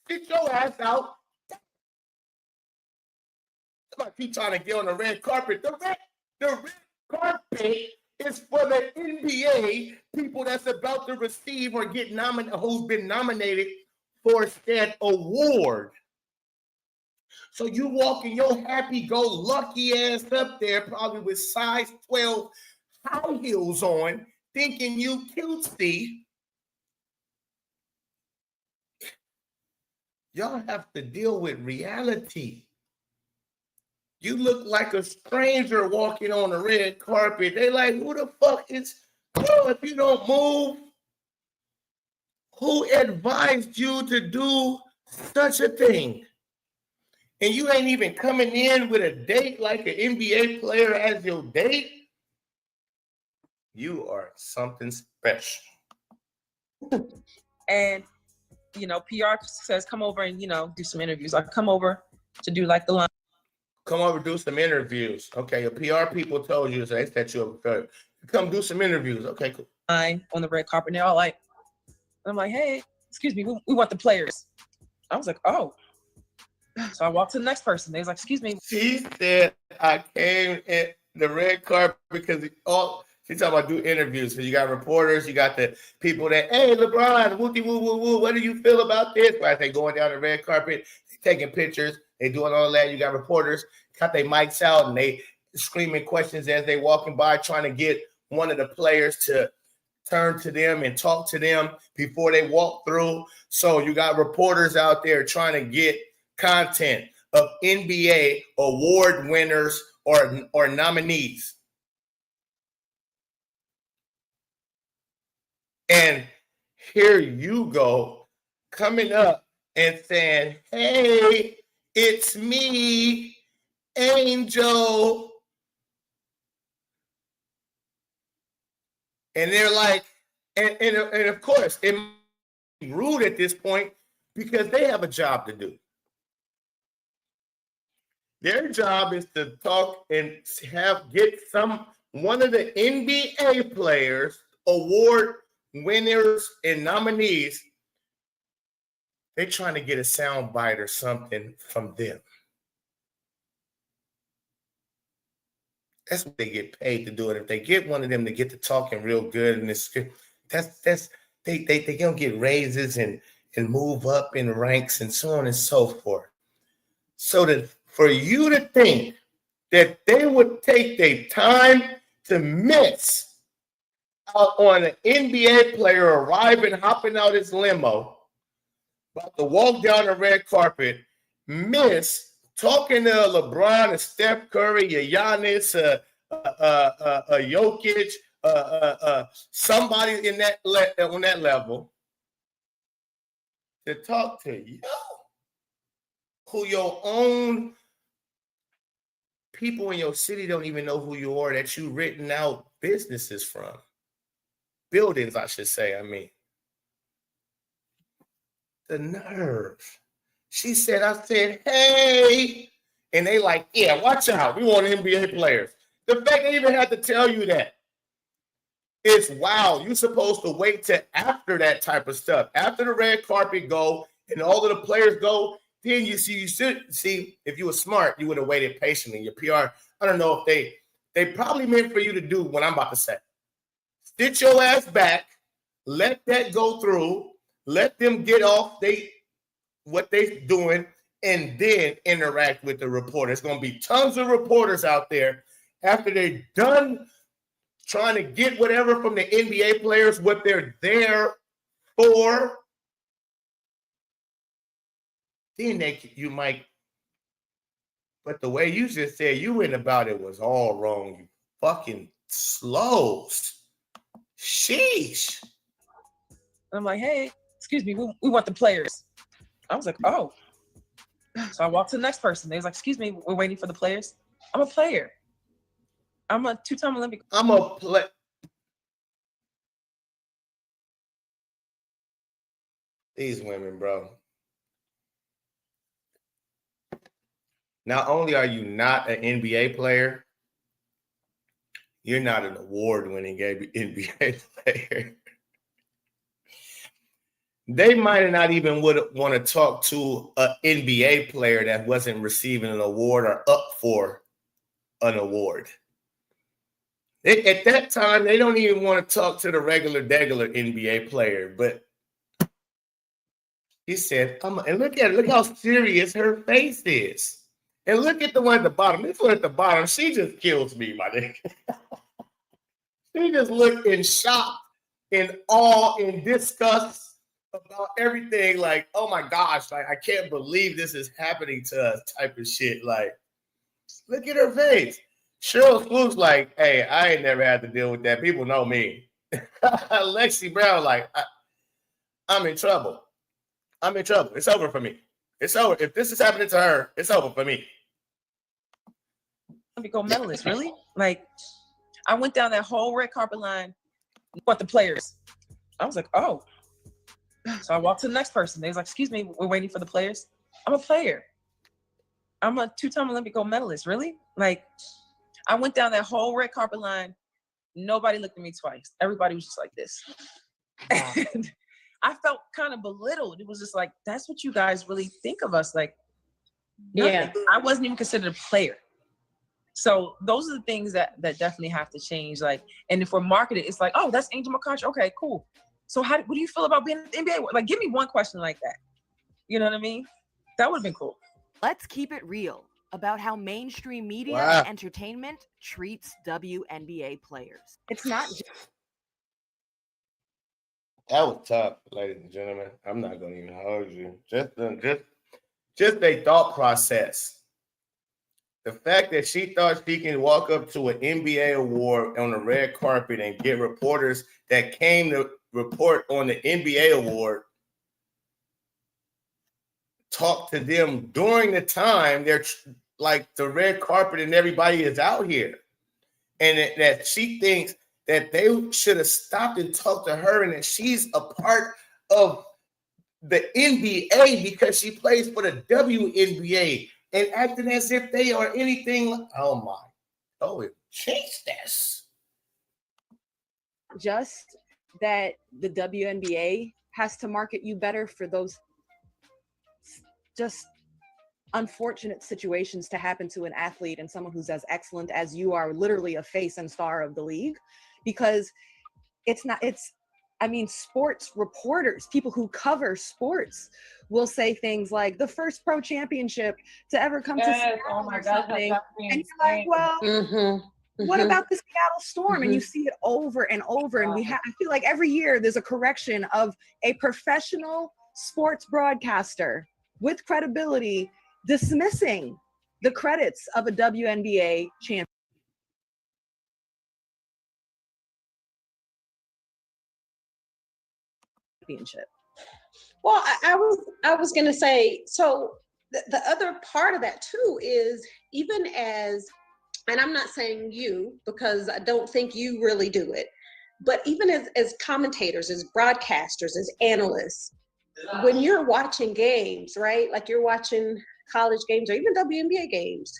Get your ass out. Somebody keep trying to get on the red carpet. The red carpet is for the NBA people that's about to receive or get nominated, who's been nominated for that award. So you walking your happy-go-lucky ass up there, probably with size 12 high heels on, thinking you cutesy. Y'all have to deal with reality. You look like a stranger walking on the red carpet. They like, who the fuck is, oh, if you don't move? Who advised you to do such a thing? And you ain't even coming in with a date like an NBA player as your date? You are something special. And, PR says, come over and, do some interviews. I come over to do like the line. Come over, do some interviews. Okay, your PR people told you, so they set you up. Come do some interviews. Okay, cool. On the red carpet, and they're all like, I'm like, hey, excuse me, we want the players. I was like, oh. So I walked to the next person. They was like, excuse me. She said I came in the red carpet because she's talking about do interviews. So you got reporters, you got the people that, hey, LeBron, woo woo woo woo, what do you feel about this? Right, they going down the red carpet, taking pictures, they doing all that. You got reporters, got their mics out, and they screaming questions as they walking by, trying to get one of the players to turn to them and talk to them before they walk through. So you got reporters out there trying to get content of NBA award winners or nominees. And here you go coming up and saying, hey, it's me, Angel. And they're like, and of course, it might be rude at this point because they have a job to do. Their job is to talk and get one of the NBA players, award winners and nominees. They're trying to get a sound bite or something from them. That's what they get paid to do it. If they get one of them to get to talking real good, and they gonna get raises and move up in the ranks and so on and so forth. So that for you to think that they would take their time to miss out on an NBA player arriving, hopping out his limo, about to walk down the red carpet, miss talking to LeBron and Steph Curry, a Giannis, a Jokic, somebody in on that level, to talk to you, who your own people in your city don't even know who you are, that you written out businesses from. Buildings, I should say, I mean. The nerve. I said, hey. And they like, yeah, watch out. We want NBA players. The fact they even had to tell you that. It's wild. You're supposed to wait till after that type of stuff. After the red carpet go and all of the players go, then you should see if you were smart, you would have waited patiently. Your PR, I don't know if they probably meant for you to do what I'm about to say. Sit your ass back, let that go through, let them get off what they doing, and then interact with the reporter. There's going to be tons of reporters out there after they're done trying to get whatever from the NBA players, what they're there for. Then you might, but the way you just said you went about it was all wrong. You fucking slows. Sheesh. I'm like, hey, excuse me, we want the players. I was like, oh. So I walked to the next person. They was like, excuse me, we're waiting for the players. I'm a player. I'm a two-time Olympic. I'm a play. These women, bro. Not only are you not an NBA player, you're not an award-winning NBA player. They might not even would want to talk to an NBA player that wasn't receiving an award or up for an award. At that time, they don't even want to talk to the regular NBA player. But he said, and look at it, look how serious her face is. And look at the one at the bottom. This one at the bottom, she just kills me, my nigga. She just looked in shock, in awe, in disgust about everything. Like, oh my gosh, like I can't believe this is happening to us type of shit. Like, look at her face. Cheryl Fluke's like, hey, I ain't never had to deal with that. People know me. Lexi Brown, like, I'm in trouble. I'm in trouble. It's over for me. It's over. If this is happening to her, it's over for me. Olympic gold medalist, really? Like, I went down that whole red carpet line. Want the players? I was like, oh. So I walked to the next person. They was like, excuse me, we're waiting for the players. I'm a player. I'm a two-time Olympic gold medalist, really? Like, I went down that whole red carpet line. Nobody looked at me twice. Everybody was just like this. Wow. And I felt kind of belittled. It was just like, that's what you guys really think of us. Like, nothing. Yeah. I wasn't even considered a player. So those are the things that definitely have to change. Like, and if we're marketed, it's like, oh, that's Angel McCarthy. Okay, cool. So what do you feel about being in the NBA? Like, give me one question like that. You know what I mean? That would have been cool. Let's keep it real about how mainstream media and entertainment treats WNBA players. It's not. That was tough, ladies and gentlemen. I'm not gonna even hold you. Just a thought process. The fact that she thought she can walk up to an NBA award on the red carpet and get reporters that came to report on the NBA award, talk to them during the time they're like the red carpet and everybody is out here. And that she thinks that they should have stopped and talked to her and that she's a part of the NBA because she plays for the WNBA. And acting as if they are anything. Oh my. Oh, it changed this. Just that the WNBA has to market you better for those just unfortunate situations to happen to an athlete and someone who's as excellent as you are, literally a face and star of the league. Because sports reporters, people who cover sports, will say things like the first pro championship to ever come to Seattle or something. And you're like, well, what about the Seattle Storm? And you see it over and over. And I feel like every year there's a correction of a professional sports broadcaster with credibility dismissing the credits of a WNBA champion. Well, I was going to say, so the other part of that too is, even as, and I'm not saying you, because I don't think you really do it, but even as commentators, as broadcasters, as analysts, when you're watching games, right? Like you're watching college games or even WNBA games,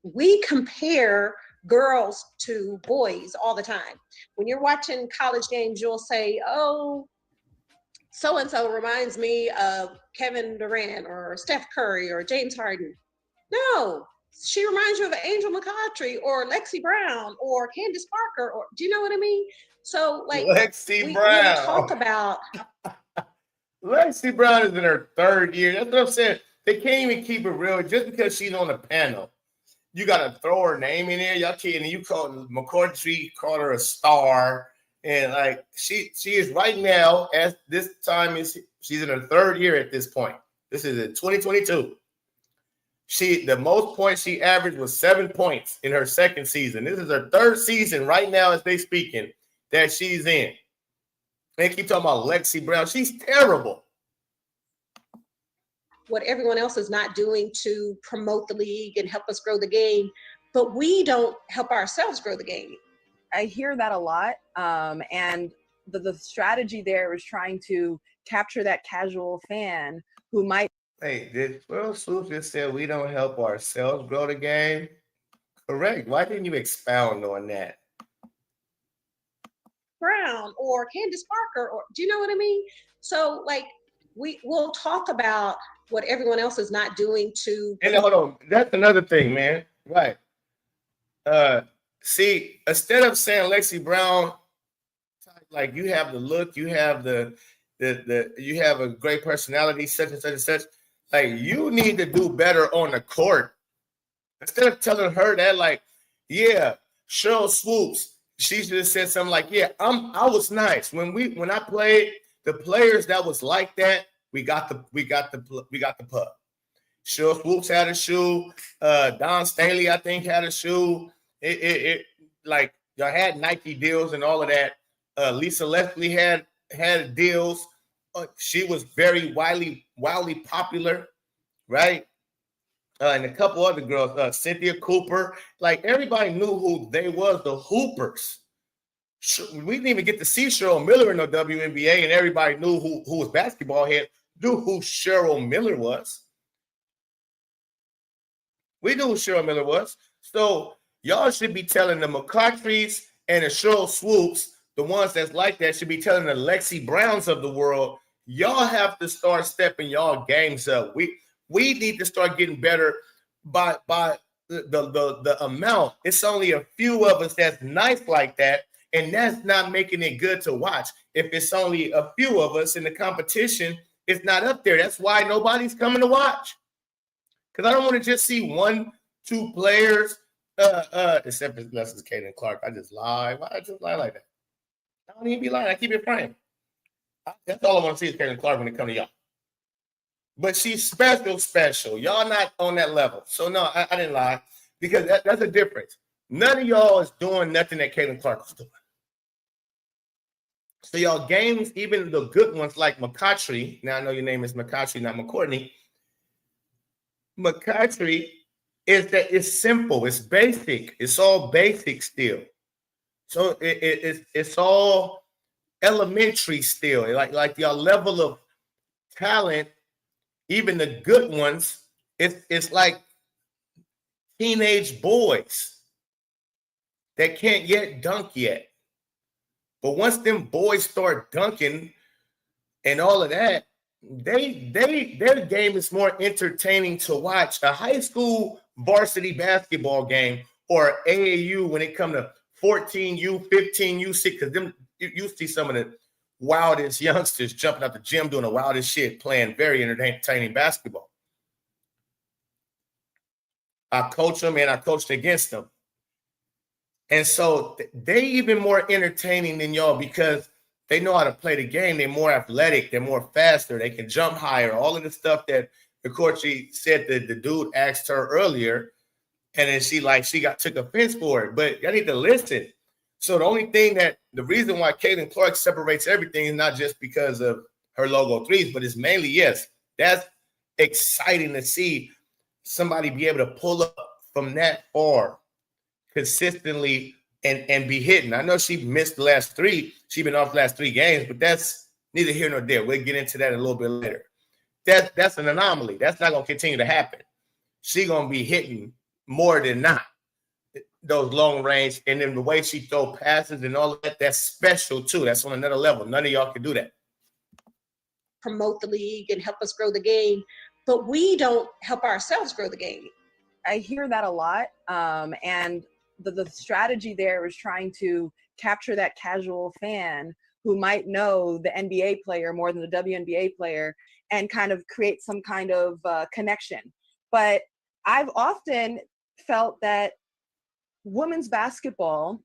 we compare girls to boys all the time. When you're watching college games, you'll say, oh, so-and-so reminds me of Kevin Durant or Steph Curry or James Harden. No, she reminds you of Angel McCoughtry or Lexi Brown or Candace Parker, or do you know what I mean? So like Lexi Brown. We'll talk about Lexi Brown is in her 3rd year. That's what I'm saying. They can't even keep it real just because she's on the panel. You gotta throw her name in there. Y'all kidding? You called McCourtry, called her a star, and like she is right now. At this time, she's in her 3rd year at this point. This is in 2022. The most points she averaged was 7 points in her 2nd season. This is her 3rd season right now, as they speaking, that she's in. They keep talking about Lexi Brown. She's terrible. What everyone else is not doing to promote the league and help us grow the game, but we don't help ourselves grow the game. I hear that a lot. And the strategy there is trying to capture that casual fan who might. Hey, did Will Swoop just said we don't help ourselves grow the game? Correct. Why didn't you expound on that? Brown or Candace Parker, or do you know what I mean? So like we'll talk about what everyone else is not doing to. And hold on, that's another thing, man. Right. See, instead of saying Lexi Brown, like you have the look, you have you have a great personality, such and such and such. Like you need to do better on the court. Instead of telling her that, like, yeah, Cheryl Swoops, she should have said something like, yeah, I was nice. When I played, the players that was like that, we got the pub. Cheryl Swoops had a shoe. Don Staley, I think, had a shoe. It like y'all had Nike deals and all of that. Lisa Leslie had deals. She was very wildly popular, right? And a couple other girls, Cynthia Cooper, like everybody knew who they was, the Hoopers. We didn't even get to see Cheryl Miller in the WNBA, and everybody knew who was basketball head, knew who Cheryl Miller was. We knew who Cheryl Miller was. So y'all should be telling the McCourtrys and the Cheryl Swoops, the ones that's like that, should be telling the Lexi Browns of the world, y'all have to start stepping y'all games up. We need to start getting better by the amount. It's only a few of us that's nice like that, and that's not making it good to watch. If it's only a few of us in the competition, it's not up there. That's why nobody's coming to watch. Because I don't want to just see 1-2 players, except unless it's Caitlin Clark. I just lie. Why I just lie like that? I don't even be lying. I keep it framed. That's all I want to see is Caitlin Clark when it comes to y'all. But she's special. Y'all not on that level. So, no, I didn't lie. Because that's a difference. None of y'all is doing nothing that Caitlin Clark was doing. So, y'all games, even the good ones like McCourtry, now I know your name is McCourtry, not McCourtney. McCourtry is that it's simple. It's basic. It's all basic still. So, it's all elementary still. Like your level of talent, even the good ones, it's like teenage boys that can't yet dunk yet. But once them boys start dunking and all of that, their game is more entertaining to watch. A high school varsity basketball game or AAU when it comes to 14U, 15U, 6, because them you see some of the wildest youngsters jumping out the gym doing the wildest shit, playing very entertaining basketball. I coach them and I coached against them. And so they even more entertaining than y'all because they know how to play the game. They're more athletic. They're more faster. They can jump higher. All of the stuff that the coach said that the dude asked her earlier. And then she took offense for it. But y'all need to listen. So the reason why Caitlin Clark separates everything is not just because of her logo threes, but it's mainly, yes, that's exciting to see somebody be able to pull up from that far consistently and be hitting. I know she missed the last 3. She's been off the last 3 games, but that's neither here nor there. We'll get into that a little bit later. That's an anomaly. That's not going to continue to happen. She's going to be hitting more than not. those long range, and then the way she throw passes and all of that, that's special too. That's on another level. None of y'all can do that. Promote the league and help us grow the game, but we don't help ourselves grow the game. I hear that a lot. And the strategy there is trying to capture that casual fan who might know the NBA player more than the WNBA player and kind of create some kind of connection. But I've often felt that women's basketball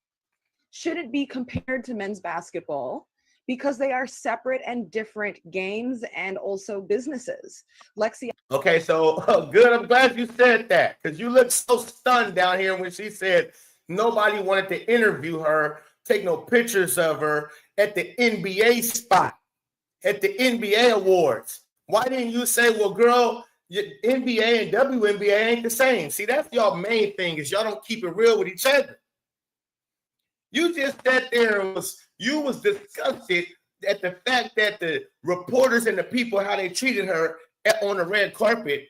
shouldn't be compared to men's basketball because they are separate and different games and also businesses. Lexi. Okay, so good. I'm glad you said that because you looked so stunned down here when she said nobody wanted to interview her, take no pictures of her at the NBA spot, at the NBA awards. Why didn't you say, well, girl, NBA and WNBA ain't the same? See, that's y'all main thing is y'all don't keep it real with each other. You just sat there and you was disgusted at the fact that the reporters and the people, how they treated her on the red carpet.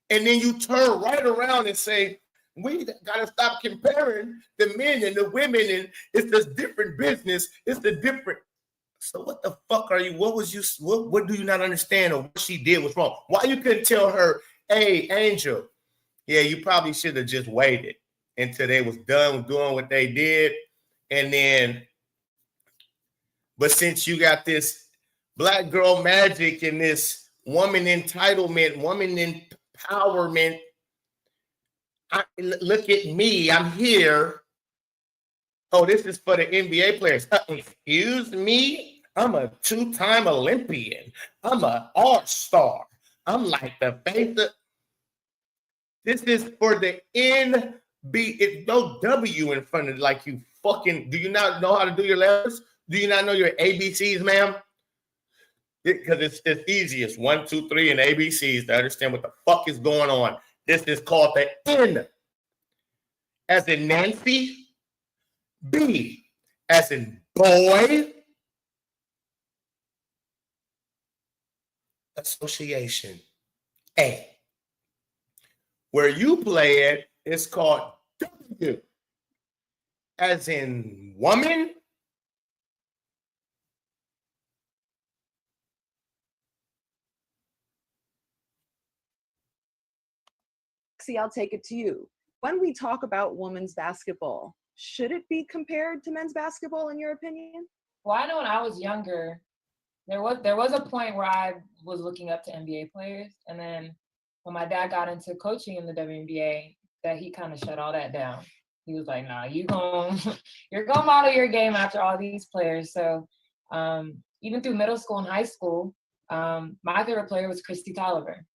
And then you turn right around and say, we got to stop comparing the men and the women, and it's this different business. It's the different. So what the fuck are you? What was you? What do you not understand or what she did was wrong? Why you couldn't tell her, hey, Angel, yeah, you probably should have just waited until they was done doing what they did. And then, but since you got this black girl magic and this woman entitlement, woman empowerment, look at me, I'm here. Oh, this is for the NBA players. Excuse me? I'm a two-time Olympian. I'm an all-star. I'm like the face of... This is for the NB. It's no W in front of it, like you fucking... Do you not know how to do your letters? Do you not know your ABCs, ma'am? Because it's easiest. 1, 2, 3, and ABCs to understand what the fuck is going on. This is called the N. As in Nancy. B, as in boy. Association. A. Where you play it, it's called W, as in woman. See, I'll take it to you. When we talk about women's basketball, should it be compared to men's basketball in your opinion? Well, I know when I was younger, there was a point where I was looking up to NBA players, and then when my dad got into coaching in the WNBA, that he kind of shut all that down. He was like, "Nah, you're gonna model your game after all these players." So even through middle school and high school, my favorite player was Christy Tolliver.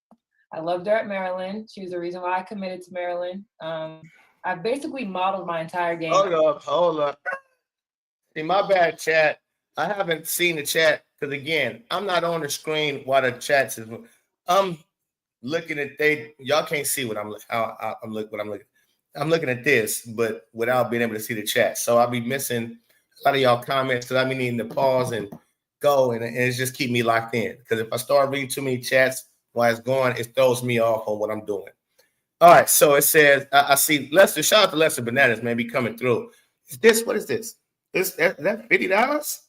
I loved her at Maryland. She was the reason why I committed to Maryland. I basically modeled my entire game. Hold up. See, my bad, chat. I haven't seen the chat because, again, I'm not on the screen while the chat is. I'm looking at y'all can't see what I'm looking. I'm looking at this, but without being able to see the chat. So I'll be missing a lot of y'all comments because I'll be needing to pause and go, and it's just keep me locked in. Because if I start reading too many chats while it's going, it throws me off on what I'm doing. All right, so it says, I see Lester, shout out to Lester Bananas, maybe coming through. What is this? Is that $50?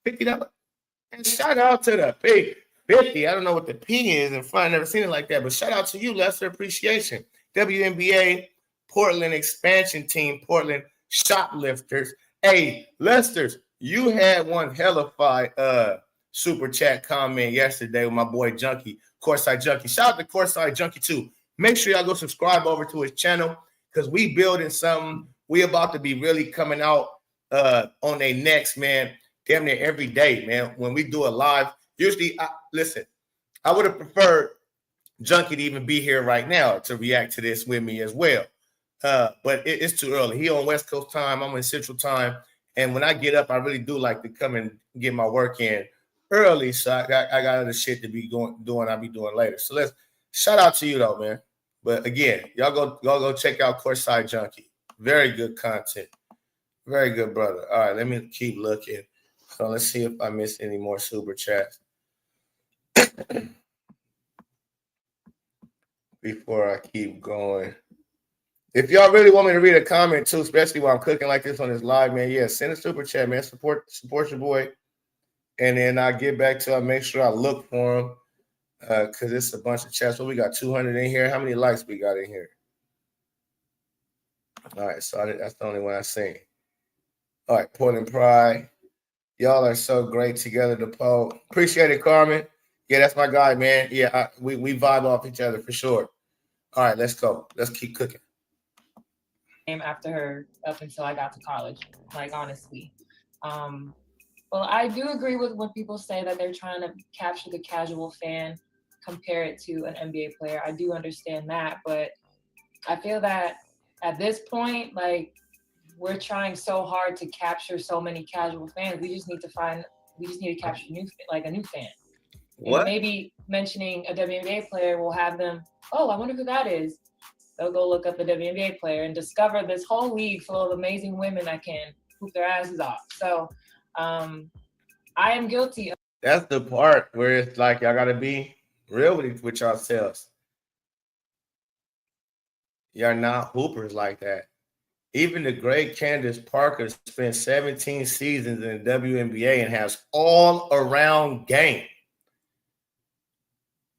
$50? And shout out to the P. 50. I don't know what the P is in front. I've never seen it like that, but shout out to you, Lester. Appreciation. WNBA, Portland expansion team, Portland shoplifters. Hey, Lester's, you had one hellified super chat comment yesterday with my boy Junkie, Courtside Junkie. Shout out to Courtside Junkie too. Make sure y'all go subscribe over to his channel because we building something. We about to be really coming out on their next, man, damn near every day, man. When we do a live, usually, listen, I would have preferred Junkie to even be here right now to react to this with me as well. But it's too early. He on West Coast time. I'm in Central time. And when I get up, I really do like to come and get my work in early. So I got other shit to be doing. I'll be doing later. So let's shout out to you though, man. But again, y'all go check out Courtside Junkie. Very good content. Very good, brother. All right, let me keep looking. So let's see if I missed any more super chats before I keep going If y'all really want me to read a comment too, especially while I'm cooking like this on this live, man, yeah, send a super chat, man. Support your boy. And then I'll get back to make sure I look for him. Because it's a bunch of chats. So we got 200 in here. How many likes we got in here? All right, so that's the only one I seen. All right, Portland Pride. Y'all are so great together, the Poe. Appreciate it, Carmen. Yeah, that's my guy, man. Yeah, we vibe off each other for sure. All right, let's go. Let's keep cooking. After her up until I got to college, like honestly. Well, I do agree with when people say that they're trying to capture the casual fan, compare it to an NBA player. I do understand that, but I feel that at this point, like, we're trying so hard to capture so many casual fans. We just need to capture a new fan. What? You know, maybe mentioning a WNBA player will have them, oh, I wonder who that is. They'll go look up the WNBA player and discover this whole league full of amazing women that can hoop their asses off. So I am guilty of. That's the part where it's like y'all gotta be real with yourselves. You're not hoopers like that. Even the great Candace Parker spent 17 seasons in the WNBA and has all-around game.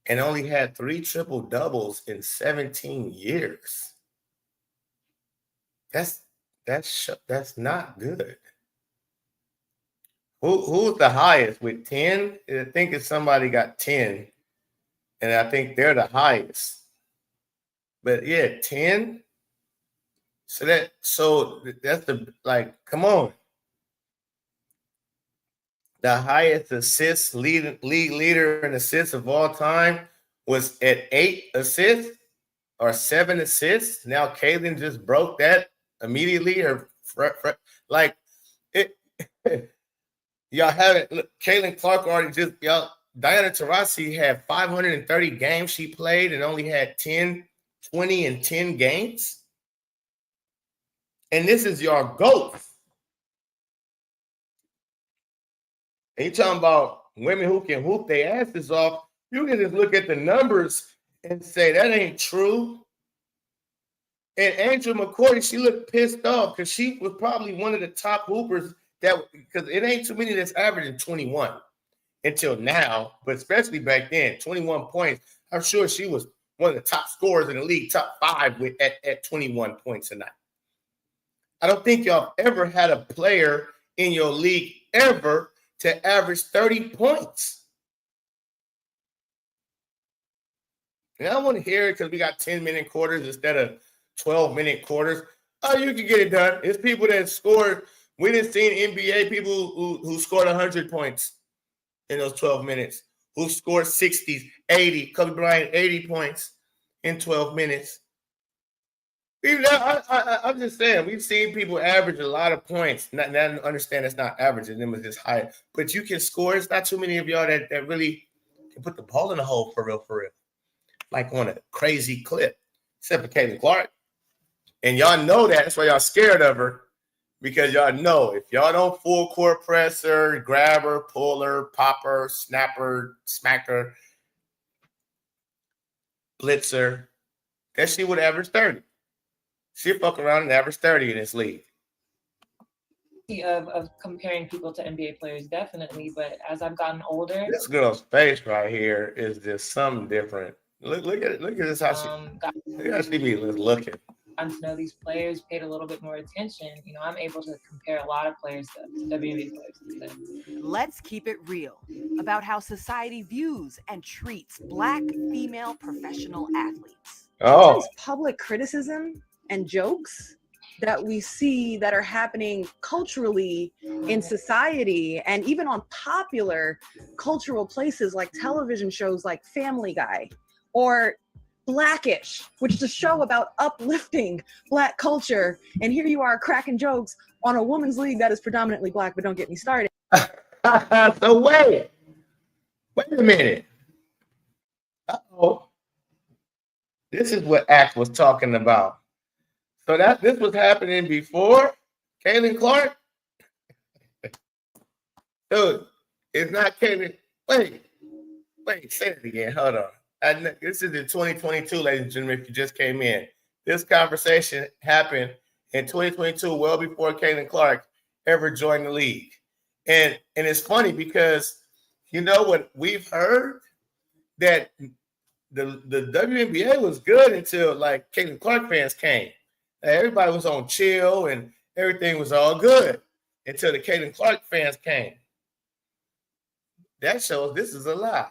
And only had 3 triple-doubles in 17 years. That's not good. Who's the highest with 10? I think it's somebody got 10, and I think they're the highest. But yeah, 10. So that's the come on. The highest league leader in assists of all time was at 8 assists or 7 assists. Now Kaylin just broke that immediately. Y'all haven't. Look, Kaylin Clark already Diana Taurasi had 530 games she played and only had 20 and 10 games. And this is your GOAT. And you talking about women who can whoop their asses off. You can just look at the numbers and say that ain't true. And Angel McCourty, she looked pissed off because she was probably one of the top hoopers because it ain't too many that's averaging 21 until now, but especially back then, 21 points. I'm sure she was one of the top scorers in the league, top 5 at 21 points a night. I don't think y'all ever had a player in your league ever to average 30 points. And I don't want to hear it because we got 10-minute quarters instead of 12-minute quarters. Oh, you can get it done. It's people that scored. We didn't see NBA people who scored 100 points in those 12 minutes, who scored 60s, 80, Kobe Bryant 80 points in 12 minutes. I'm just saying, we've seen people average a lot of points. Not understand it's not averaging them, it's just high. But you can score. It's not too many of y'all that really can put the ball in the hole for real. Like on a crazy clip. Except for Caitlin Clark. And y'all know that. That's why y'all scared of her. Because y'all know if y'all don't full court press her, grab her, pull her, pop her, snap her, smack her, blitz her, that she would average 30. She'll fuck around and average 30 in this league. Of comparing people to NBA players, definitely. But as I've gotten older, this girl's face right here is just something different. Look at it. Look at this how she be looking. To know these players, paid a little bit more attention. You know, I'm able to compare a lot of players to WNBA players today. Let's keep it real about how society views and treats Black female professional athletes. Sometimes public criticism and jokes that we see that are happening culturally in society and even on popular cultural places like television shows like Family Guy or Blackish, which is a show about uplifting Black culture. And here you are cracking jokes on a women's league that is predominantly Black, but don't get me started. So wait a minute. Uh-oh. This is what Act was talking about. So this was happening before Caitlin Clark? Dude, it's not Caitlin. Wait, say it again. Hold on. This is in 2022, ladies and gentlemen, if you just came in. this conversation happened in 2022, well before Caitlin Clark ever joined the league. And it's funny because you know what we've heard, that the WNBA was good until like Caitlin Clark fans came. Everybody was on chill and everything was all good until the Caitlin Clark fans came. That shows this is a lie.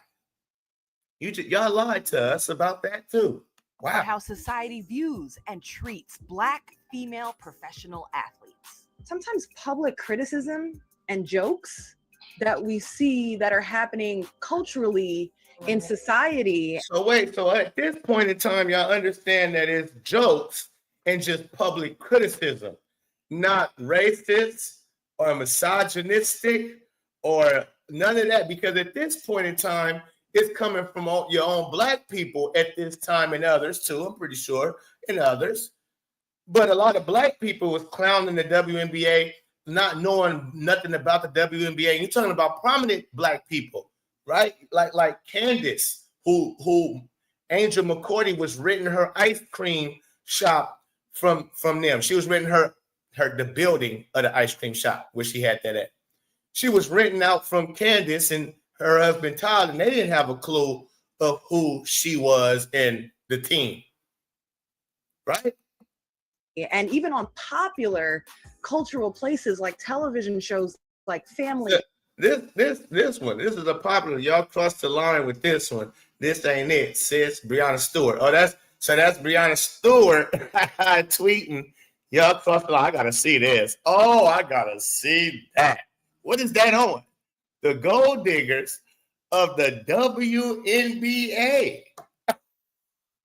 Y'all lied to us about that too. Wow. How society views and treats Black female professional athletes. Sometimes public criticism and jokes that we see that are happening culturally in society. So wait, so at this point in time, y'all understand that it's jokes and just public criticism, not racist or misogynistic or none of that, because at this point in time, it's coming from your own Black people at this time, and others too, I'm pretty sure, and others. But a lot of Black people was clowning the WNBA, not knowing nothing about the WNBA. And you're talking about prominent Black people, right? Like Candace, who Angel McCourty was renting her ice cream shop from them. She was renting the building of the ice cream shop where she had that at. She was renting out from Candace and her husband Todd, and they didn't have a clue of who she was and the team, right? And even on popular cultural places like television shows like Family. This one, this is a popular. Y'all crossed the line with this one. This ain't it, sis. Breonna Stewart. Oh, that's Breonna Stewart tweeting. Y'all crossed the line. I gotta see this. Oh, I gotta see that. What is that on? The Gold Diggers of the WNBA.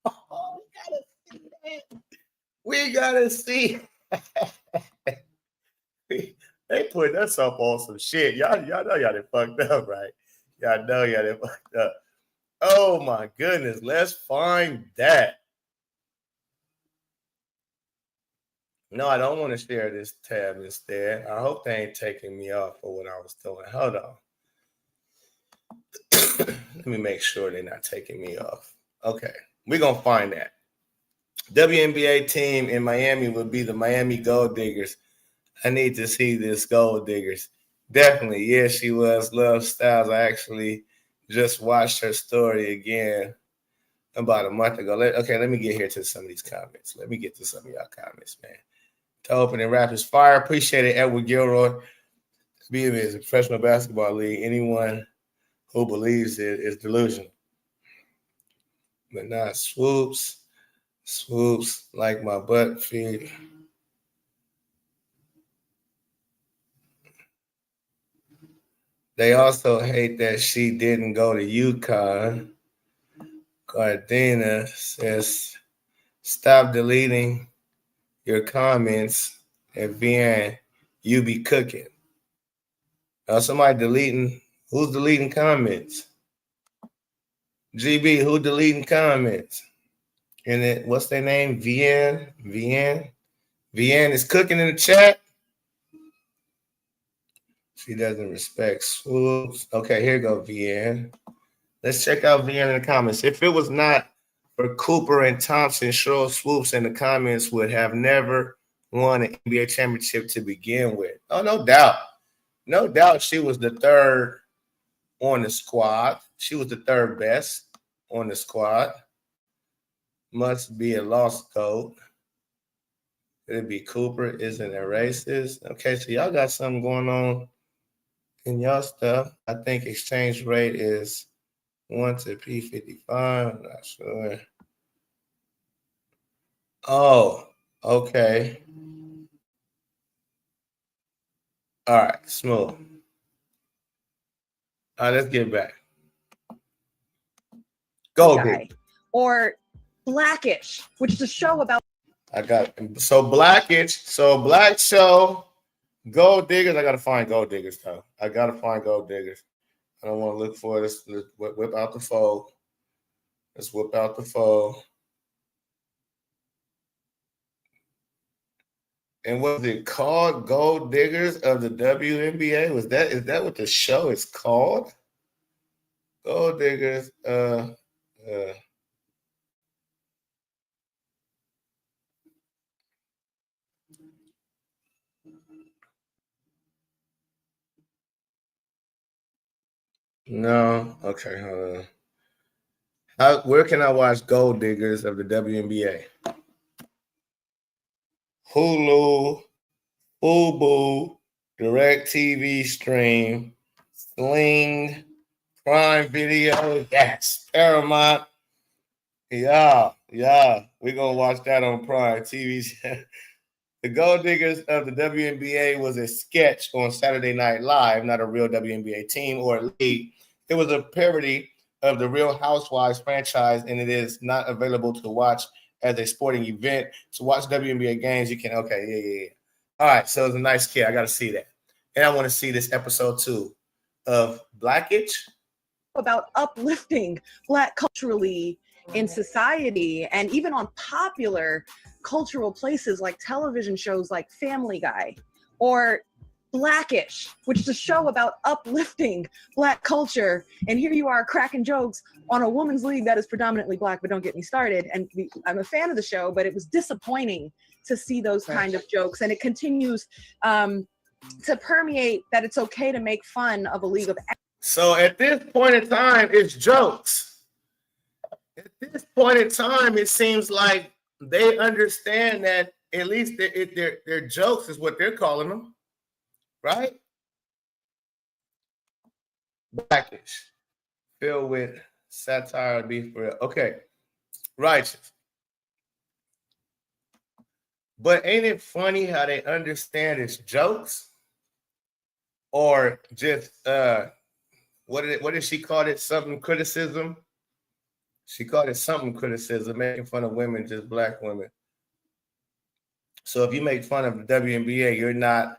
Oh, we gotta see that. They put us up on some shit. Y'all know y'all done fucked up, right? Y'all know y'all done fucked up. Oh my goodness, let's find that. No, I don't want to share this tab instead. I hope they ain't taking me off for what I was doing. Hold on. Let me make sure they're not taking me off. Okay, we're going to find that. WNBA team in Miami would be the Miami Gold Diggers. I need to see this Gold Diggers. Definitely. Yeah, she was. Love Styles. I actually just watched her story again about a month ago. Let me get here to some of these comments. Let me get to some of y'all comments, man. To open and rapid fire. Appreciate it, Edward Gilroy. BNB is a professional basketball league. Anyone who believes it is delusional. But not swoops like my butt feet. They also hate that she didn't go to UConn. Gardena says, stop deleting your comments at VN. You be cooking. Somebody deleting. Who's deleting comments? GB, who deleting comments? And it, what's their name? VN is cooking in the chat. She doesn't respect swoops. Okay, here go VN. Let's check out VN in the comments. If it was not for Cooper and Thompson, Cheryl Swoops in the comments would have never won an NBA championship to begin with. Oh, no doubt. No doubt she was the third on the squad. She was the third best on the squad. Must be a lost code. It'd be Cooper isn't a racist. Okay, so y'all got something going on in y'all stuff. I think exchange rate is 1 to P55. I'm not sure. Oh, okay. All right, smooth. All right, let's get back. Go, big. Or Blackish, which is a show about. I got so Blackish, so Black show, Gold Diggers. I gotta find Gold Diggers though. I gotta find Gold Diggers. I don't want to look for this. Let's whip out the fold. Let's whip out the fold. And was it called Gold Diggers of the WNBA? Is that what the show is called? Gold Diggers. No. Okay, hold on. Where can I watch Gold Diggers of the WNBA? Hulu, Fubo, DirecTV Stream, Sling, Prime Video, yes, Paramount. Yeah. We're gonna watch that on Prime TV. The Gold Diggers of the WNBA was a sketch on Saturday Night Live, not a real WNBA team or league. It was a parody of the Real Housewives franchise, and it is not available to watch as a sporting event. To watch WNBA games, you can, yeah. All right, so it's a nice kid. I got to see that. And I want to see this episode 2 of Blackish. About uplifting Black culturally in society and even on popular cultural places like television shows like Family Guy or Blackish, which is a show about uplifting Black culture. And here you are cracking jokes on a women's league that is predominantly Black, but don't get me started. And I'm a fan of the show, but it was disappointing to see those kind of jokes. And it continues to permeate that it's okay to make fun of a league of. So at this point in time, it's jokes. At this point in time, it seems like they understand that at least their jokes is what they're calling them, right? Blackish, filled with satire, beef for real. Okay, righteous. But ain't it funny how they understand it's jokes, or just what did she call it? Something criticism. She called it something criticism, making fun of women, just Black women. So if you make fun of the WNBA, you're not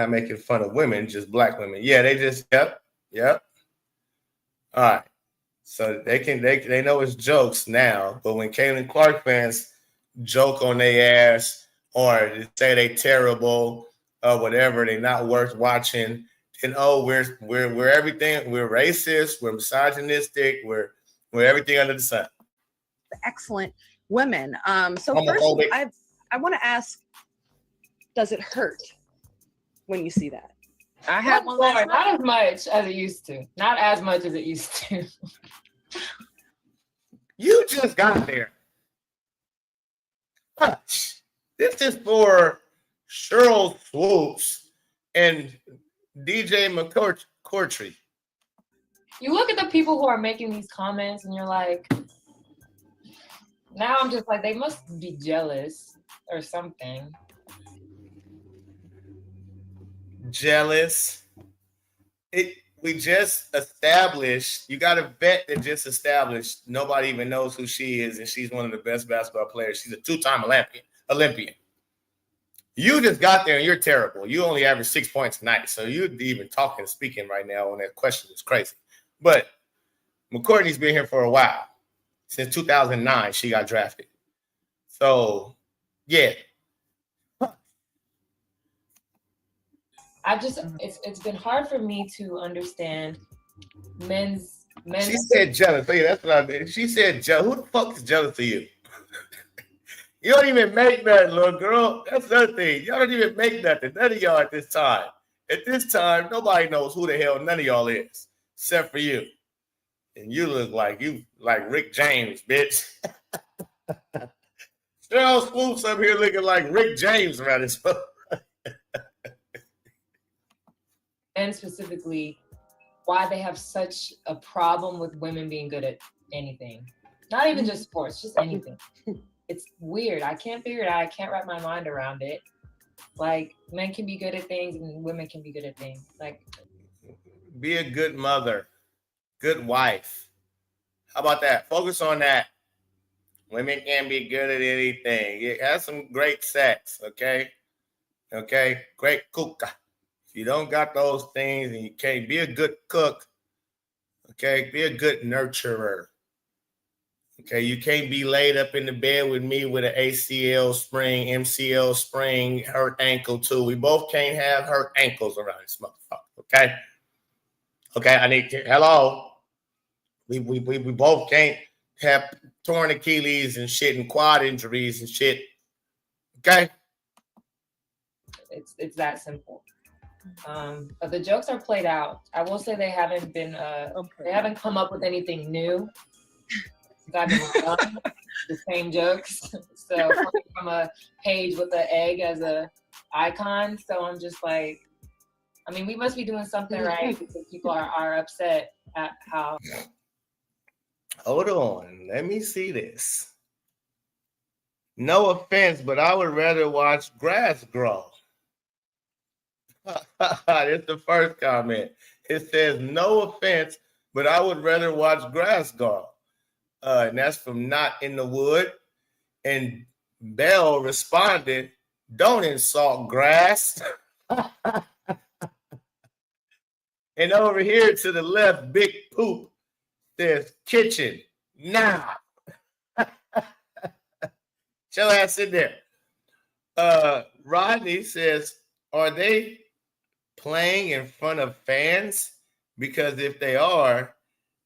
making fun of women, just Black women. Yeah, they just yep. All right. So they know it's jokes now, but when Caitlin Clark fans joke on their ass or say they terrible or whatever, they're not worth watching. And we're everything. We're racist. We're misogynistic. We're everything under the sun. Excellent women. So first, I want to ask: does it hurt when you see that? I have one. Not as much as it used to. Not as much as it used to. You just got there. Hush. This is for Cheryl Swoops and DJ McCourtry. You look at the people who are making these comments and you're like, now I'm just like, they must be jealous or something. Jealous. We just established, you got a vet that just established nobody even knows who she is, and she's one of the best basketball players. She's a 2-time Olympian. You just got there and you're terrible. You only average 6 points a night. So you'd be even talking, speaking right now on that question is crazy. But McCourtney's been here for a while. Since 2009, she got drafted. So, yeah. It's been hard for me to understand men's. She said jealous. Hey, that's what I mean. She said jealous. Who the fuck is jealous of you? You don't even make nothing, little girl. That's the other thing. Y'all don't even make nothing. None of y'all at this time. At this time, nobody knows who the hell none of y'all is, except for you. And you look like Rick James, bitch. Cheryl Swoops up here looking like Rick James around this phone. And specifically, why they have such a problem with women being good at anything. Not even just sports, just anything. It's weird. I can't figure it out. I can't wrap my mind around it. Like, men can be good at things and women can be good at things. Like, be a good mother, good wife. How about that? Focus on that. Women can be good at anything. You have some great sex, okay? Okay? Great cook. If you don't got those things and you can't be a good cook, okay? Be a good nurturer. Okay, you can't be laid up in the bed with me with an ACL sprain, MCL sprain, hurt ankle too. We both can't have hurt ankles around this motherfucker, okay? Okay, I need to, hello? We both can't have torn Achilles and shit and quad injuries and shit, okay? It's that simple. But the jokes are played out. I will say they haven't been they haven't come up with anything new. I've been done the same jokes. So from a page with an egg as a icon. So I'm just like, I mean, we must be doing something right because people are upset at how. Hold on, let me see this. No offense, but I would rather watch grass grow. It's the first comment. It says, no offense, but I would rather watch grass grow. And that's from Not in the Wood. And Bell responded, don't insult grass. And over here to the left, Big Poop says, kitchen, now. Show ass in there. Rodney says, are they playing in front of fans? Because if they are,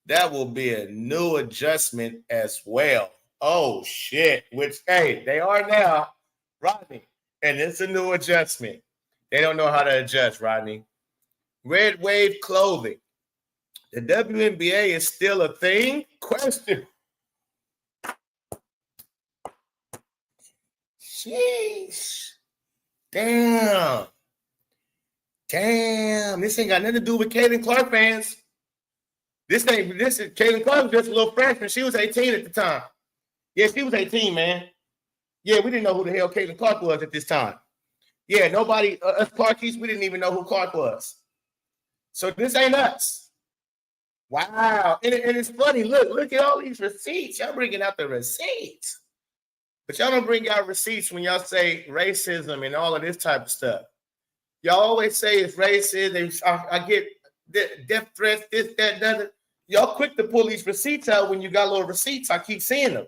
that will be a new adjustment as well. Oh, shit. Which, hey, they are now, Rodney. And it's a new adjustment. They don't know how to adjust, Rodney. Red Wave Clothing. The WNBA is still a thing? Question. Sheesh. Damn. This ain't got nothing to do with Caitlin Clark fans. This is Caitlin Clark was just a little freshman. She was 18 at the time. Yeah, she was 18, man. Yeah, we didn't know who the hell Caitlin Clark was at this time. Yeah, nobody, us Clarkies, we didn't even know who Clark was. So this ain't us. Wow. And it's funny. Look at all these receipts. Y'all bringing out the receipts. But y'all don't bring out receipts when y'all say racism and all of this type of stuff. Y'all always say it's racist. I get death threats, this, that, that. Y'all quick to pull these receipts out when you got little receipts. I keep seeing them.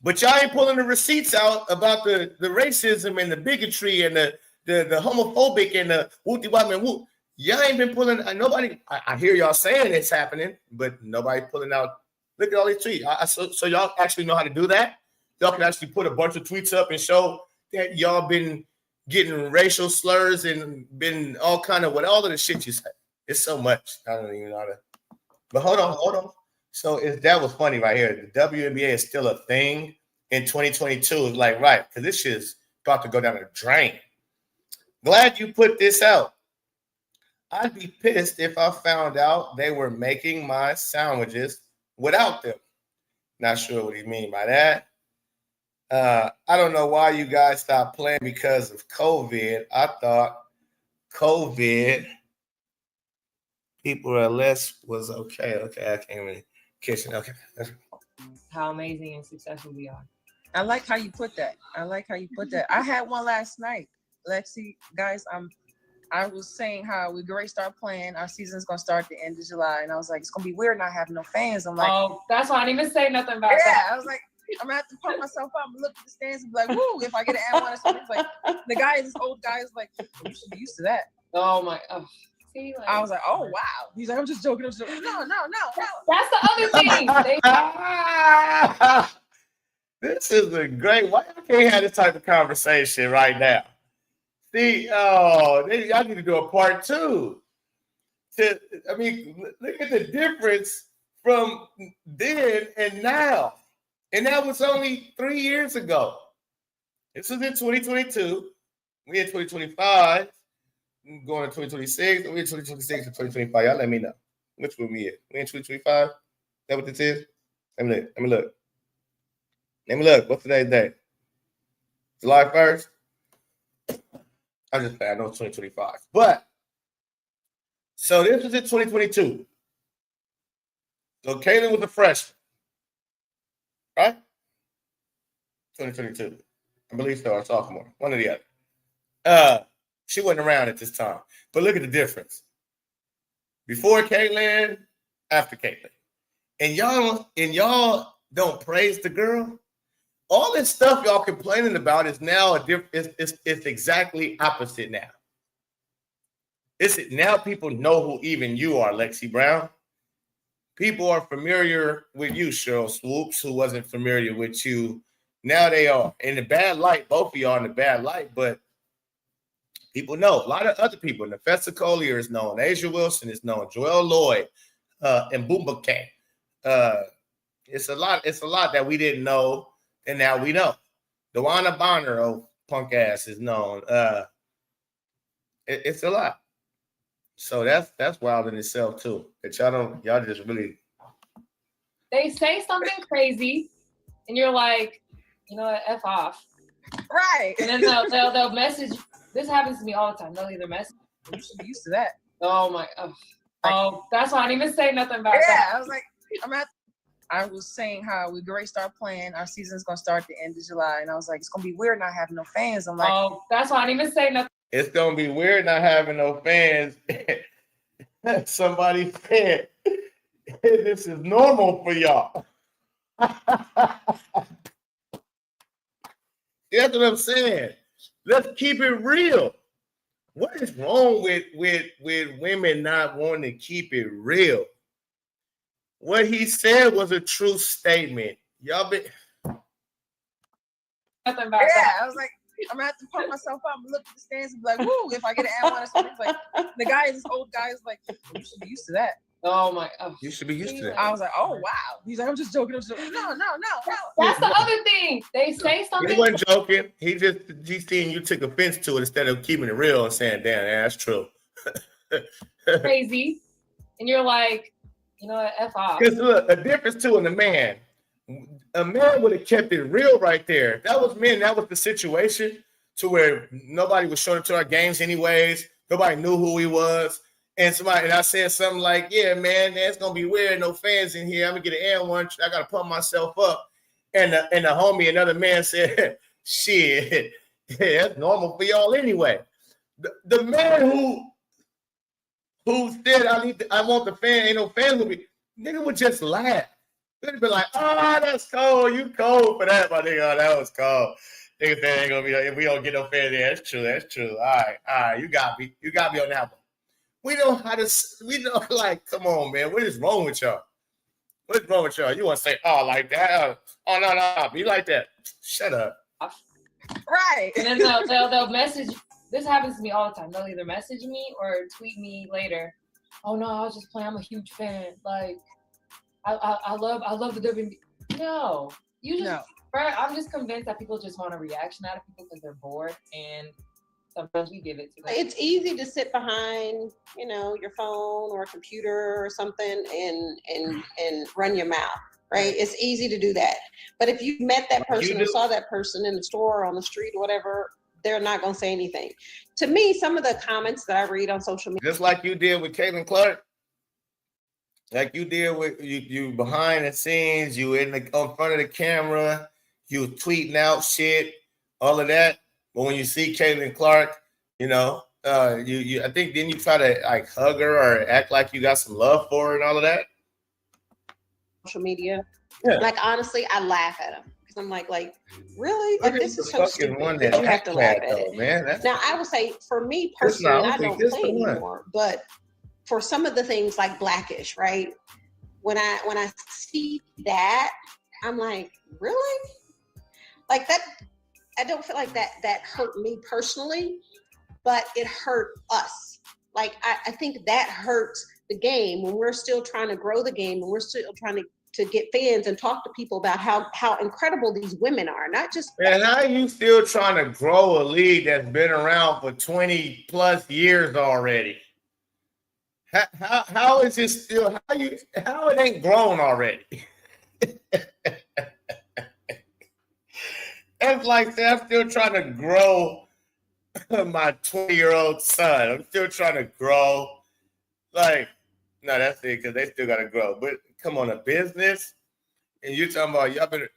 But y'all ain't pulling the receipts out about the racism and the bigotry and the homophobic and the whoopty wop and whoop. Y'all ain't been pulling. Nobody. I hear y'all saying it's happening, but nobody pulling out. Look at all these tweets. So y'all actually know how to do that. Y'all can actually put a bunch of tweets up and show that y'all been getting racial slurs and been all kind of what all of the shit you say. It's so much. I don't even know how to. But hold on. So that was funny right here. The WNBA is still a thing in 2022. It's like, right, because this shit is about to go down the drain. Glad you put this out. I'd be pissed if I found out they were making my sandwiches without them. Not sure what he mean by that. I don't know why you guys stopped playing because of COVID. I thought COVID people are less was okay. Okay, I can't really catch it. Okay. How amazing and successful we are. I like how you put that. I had one last night. Lexi, guys, I was saying how we great start playing. Our season's gonna start at the end of July, and I was like, it's gonna be weird not having no fans. I'm like, oh, that's why I didn't even say nothing about that. Yeah, I was like, I'm gonna have to pump myself up and look at the stands and be like, woo, if I get an N1 or something. Like the guy, this old guy is like, you should be used to that. Oh my, see, like, I was like, oh wow. He's like, I'm just joking. No. That's the other thing. This is a great. Why I can't have this type of conversation right now? See, y'all need to do a part 2. I mean, look at the difference from then and now. And that was only 3 years ago. This was in 2022. We in 2025. I'm going to 2026. We're in 2026 to 2025. Y'all let me know. Which one we in? We in 2025? Is that what this is? Let me look. What's today's date? July 1st? I just say I know it's 2025. But so this was in 2022. So Kaylin was a freshman. Right? 2022. I believe so, or sophomore. One or the other. She wasn't around at this time. But look at the difference. Before Caitlin, after Caitlin. And y'all don't praise the girl. All this stuff y'all complaining about is now it's exactly opposite now. Now people know who even you are, Lexi Brown. People are familiar with you, Cheryl Swoops, who wasn't familiar with you. Now they are in the bad light. Both of y'all in the bad light, but People know. A lot of other people. Nefessa Collier is known. Asia Wilson is known. Joel Lloyd, and Wnba. It's a lot that we didn't know, and now we know. Dewana Bonner, oh punk ass, is known. It's a lot. So that's wild in itself too. That y'all just really. They say something crazy, and you're like, you know what, F off. Right. And then they'll message. This happens to me all the time. They'll either message. You should be used to that. Oh my. Oh, that's why I didn't even say nothing about that. Yeah, I was like, I was saying how we great start playing. Our season's gonna start at the end of July, and I was like, it's gonna be weird not having no fans. I'm like, oh, that's why I didn't even say nothing. It's gonna be weird not having no fans. Somebody said this is normal for y'all. That's what I'm saying. Let's keep it real. What is wrong with women not wanting to keep it real? What he said was a true statement. Y'all been Nothing about yeah. that. I was like, I'm gonna have to pump myself up and look at the stands and be like, woo, if I get an N1 or something. Like the guy, this old guy is like, you should be used to that. Oh my. Oh. You should be used to that. I was like, oh wow. He's like, I'm just joking. No. That's the other thing. They say something. He wasn't joking. He seen you took offense to it instead of keeping it real and saying, damn, that's true. Crazy. And you're like, you know what, F off. Because look, a difference too in a man would have kept it real right there. That was the situation to where nobody was showing up to our games anyways. Nobody knew who he was. And I said something like, yeah, man, it's gonna be weird, no fans in here. I'm gonna get an N1, I gotta pump myself up. And the homie, another man said, shit, that's normal for y'all anyway. The man who said I want the fan, ain't no fans with me, nigga would just laugh. They'd be like, oh, that's cold. You cold for that, my nigga. Oh, that was cold. Nigga said ain't gonna be if we don't get no fans there. That's true. All right. You got me on that one. We know like, come on, man. What is wrong with y'all? What's wrong with y'all? You want to say, oh, like that? Oh, no. Be like that. Shut up. Right. And then they'll message. This happens to me all the time. They'll either message me or tweet me later. Oh no, I was just playing. I'm a huge fan. Like, I love the Wnba. No, you just. No. I'm just convinced that people just want a reaction out of people because they're bored, and sometimes we give it to them. It's easy to sit behind, your phone or a computer or something and run your mouth, right? It's easy to do that. But if you met that person or saw that person in the store or on the street or whatever, they're not going to say anything. To me, some of the comments that I read on social media. Just like you did with Caitlin Clark. Like you did with you behind the scenes, you in front of the camera, you tweeting out shit, all of that. But when you see Caitlin Clark, I think didn't you try to like hug her or act like you got some love for her and all of that? Social media. Yeah. Like honestly, I laugh at them because I'm like really? Like this is so stupid. One that you have to laugh at it. Man. Now I would say for me personally, I don't play anymore, but for some of the things like Blackish, right? When I see that, I'm like, really? Like that, I don't feel like that hurt me personally, but it hurt us. Like I think that hurts the game when we're still trying to grow the game and we're still trying to get fans and talk to people about how incredible these women are. Not just and how are you still trying to grow a league that's been around for 20 plus years already? How is it still? How it ain't grown already? It's like I'm still trying to grow my 20-year-old son. I'm still trying to grow. Like, no, that's it because they still got to grow. But come on, a business, and you're talking about y'all better.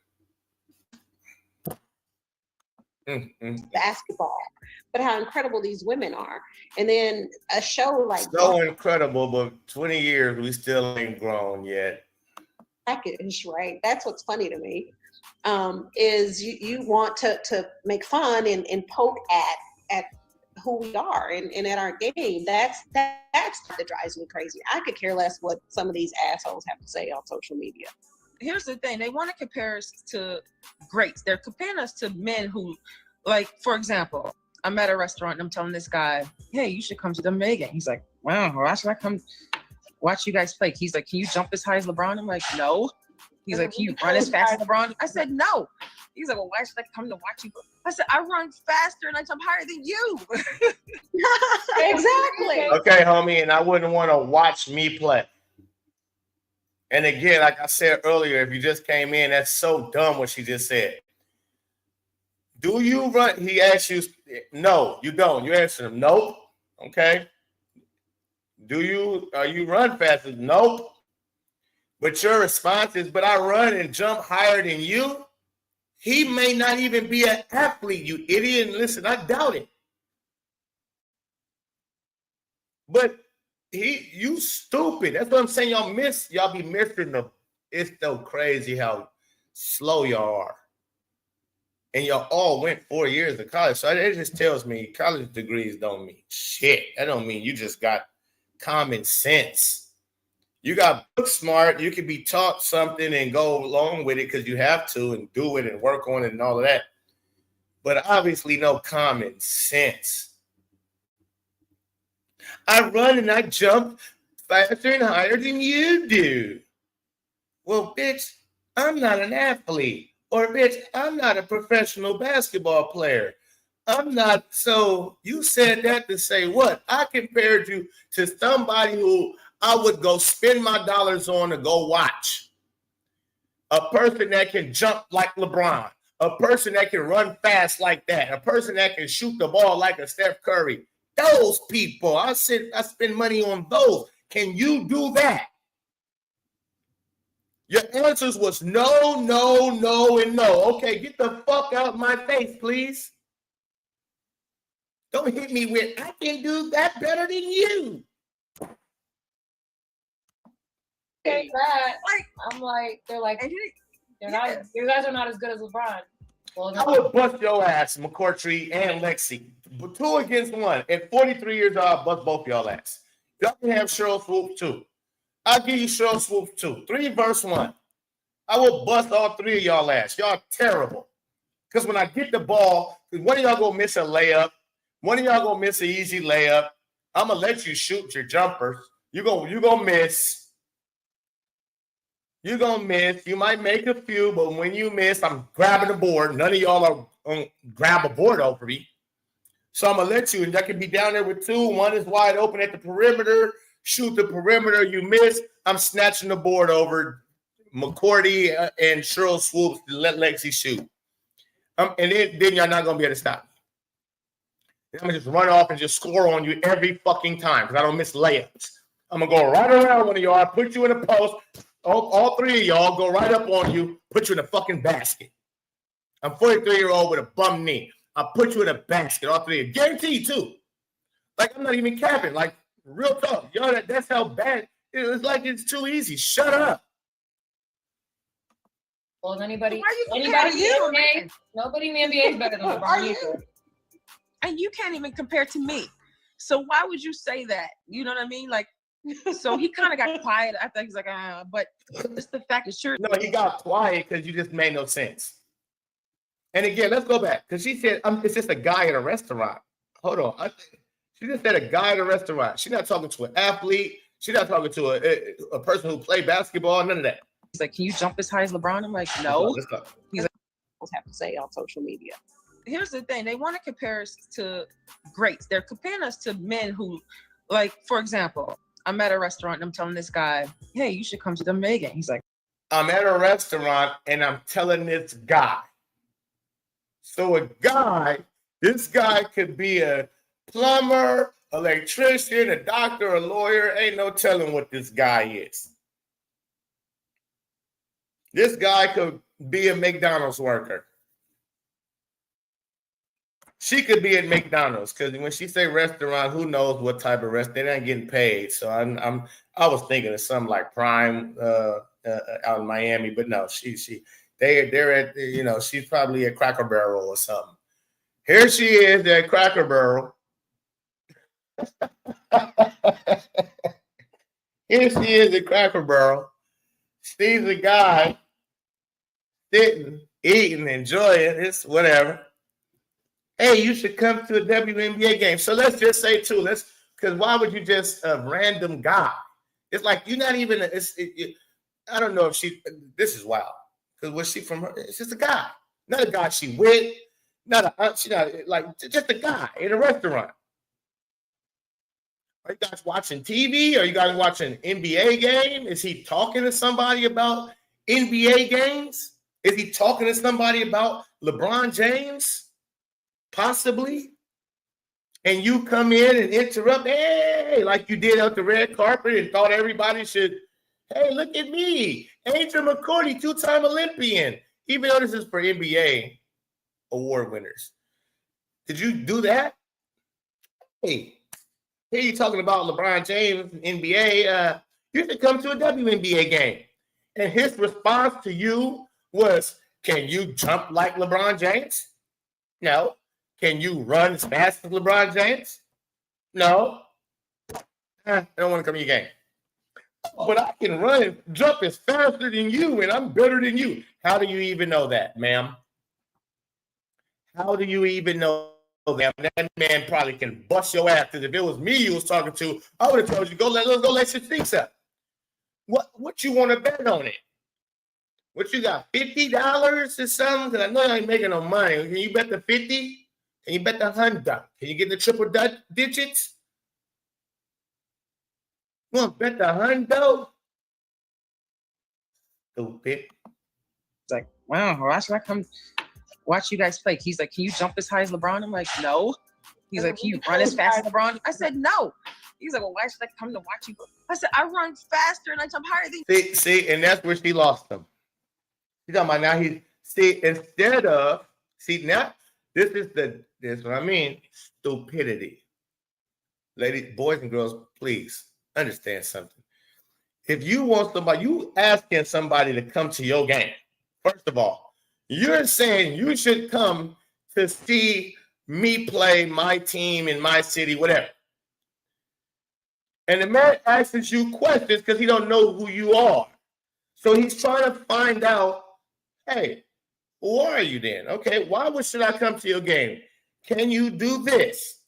Basketball, but how incredible these women are. And then a show like so incredible, but 20 years we still ain't grown yet. Blackish, right? That's what's funny to me. Is you want to make fun and poke at who we are and at our game. That's that drives me crazy. I could care less what some of these assholes have to say on social media. Here's the thing. They want to compare us to greats. They're comparing us to men who, like, for example, I'm at a restaurant and I'm telling this guy, hey, you should come to the Wnba. He's like, wow, why should I come watch you guys play? He's like, can you jump as high as LeBron? I'm like, no. He's like, can you run as fast as LeBron? I said, no. He's like, well, why should I come to watch you? I said, I run faster and I jump higher than you. Exactly. Okay, homie, and I wouldn't want to watch me play. And again, like I said earlier, if you just came in, that's so dumb what she just said. Do you run? He asked you, no, you don't. You answer him, nope. Okay. Are you run faster? Nope. But your response is, but I run and jump higher than you. He may not even be an athlete, you idiot. And listen, I doubt it. But you stupid. That's what I'm saying. Y'all be missing it's so crazy how slow y'all are. And y'all all went 4 years of college. So it just tells me college degrees don't mean shit. That don't mean you just got common sense. You got book smart. You can be taught something and go along with it because you have to and do it and work on it and all of that. But obviously no common sense. I run and I jump faster and higher than you do. Well, bitch, I'm not an athlete. Or, bitch, I'm not a professional basketball player. I'm not. So you said that to say what? I compared you to somebody who I would go spend my dollars on to go watch. A person that can jump like LeBron. A person that can run fast like that. A person that can shoot the ball like a Steph Curry. Those people, I spend money on those. Can you do that? Your answers was no, no, no, and no. Okay, get the fuck out of my face, please. Don't hit me with, I can do that better than you. Okay, that. I'm like, they're like, you guys are not as good as LeBron. Well, I would bust your ass, McCourtry and Lexi. 2 against 1. At 43 years old, I'll bust both y'all ass. Y'all can have Cheryl Swoop too. I'll give you Cheryl Swoop too. 3 versus 1. I will bust all 3 of y'all ass. Y'all terrible. Because when I get the ball, one of y'all gonna miss a layup. One of y'all gonna miss an easy layup. I'm gonna let you shoot your jumpers. You gonna miss. You're gonna miss. You might make a few, but when you miss, I'm grabbing the board. None of y'all are gonna grab a board over me. So I'm gonna let you, and that can be down there with 2. 1 is wide open at the perimeter. Shoot the perimeter. You miss. I'm snatching the board over McCourty and Cheryl Swoops to let Lexi shoot. And then y'all not gonna be able to stop me. I'm gonna just run off and just score on you every fucking time because I don't miss layups. I'm gonna go right around one of y'all, put you in a post. All 3 of y'all go right up on you, put you in a fucking basket. I'm 43-year-old with a bum knee. I'll put you in a basket, all 3 of you. Guaranteed, too. Like, I'm not even capping. Like, real talk. Yo, that's how bad. It's like it's too easy. Shut up. Well, is anybody you? NBA? Nobody in the NBA is better than LeBron either. And you can't even compare to me. So why would you say that? You know what I mean? Like, so he kind of got quiet. I think he's like, but it's the fact that sure. No, he got quiet because you just made no sense. And again, let's go back because she said it's just a guy at a restaurant. Hold on, she just said a guy at a restaurant. She's not talking to an athlete. She's not talking to a person who played basketball. None of that. He's like, can you jump as high as LeBron? I'm like, no. Let's go. He's like, Have to say on social media. Here's the thing: they want to compare us to greats. They're comparing us to men who, like, for example. I'm at a restaurant and I'm telling this guy, hey, you should come to the Wnba. He's like, I'm at a restaurant and I'm telling this guy. So this guy could be a plumber, electrician, a doctor, a lawyer. Ain't no telling what this guy is. This guy could be a McDonald's worker. She could be at McDonald's because when she say restaurant, who knows what type of restaurant? They ain't getting paid. So I was thinking of something like Prime out in Miami, but no, they're at she's probably at Cracker Barrel or something. Here she is at Cracker Barrel. Here she is at Cracker Barrel. Sees a guy sitting, eating, enjoying. It's whatever. hey, you should come to a WNBA game. So let's just say too, because why would you just a random guy? It's like you're not even. I don't know if this is wild. Because was she from her? It's just a guy, not a guy she with, she not like just a guy in a restaurant. Are you guys watching TV? Are you guys watching NBA game? Is he talking to somebody about NBA games? Is he talking to somebody about LeBron James? Possibly. And you come in and interrupt, hey, like you did out the red carpet and thought everybody should, hey, look at me. Angel McCourty, two-time Olympian. Even though this is for NBA award winners. Did you do that? Hey, here you're talking about LeBron James, NBA. You should come to a WNBA game. And his response to you was, can you jump like LeBron James? No. Can you run as fast as LeBron James? No. I don't want to come to your game. But I can run and jump as faster than you, and I'm better than you. How do you even know that, ma'am? How do you even know that? That man probably can bust your ass. Because if it was me you was talking to, I would have told you, let's go let your sticks up. What you want to bet on it? What you got, $50 or something? Because I know you ain't making no money. Can you bet the 50? Can you bet the 100? Can you get the triple digits? You want to bet the 100? Stupid. It's like, wow, why should I come watch you guys play? He's like, can you jump as high as LeBron? I'm like, no. He's like, can you run as fast as LeBron? I said, no. He's like, well, why should I come to watch you? I said, I run faster and I jump higher than you. See, and that's where she lost him. She's talking about now now, this is what I mean, stupidity. Ladies, boys and girls, please understand something. If you want somebody, you asking somebody to come to your game. First of all, you're saying you should come to see me play my team in my city, whatever. And the man asks you questions because he don't know who you are. So he's trying to find out, hey, who are you then? Okay, should I come to your game? Can you do this?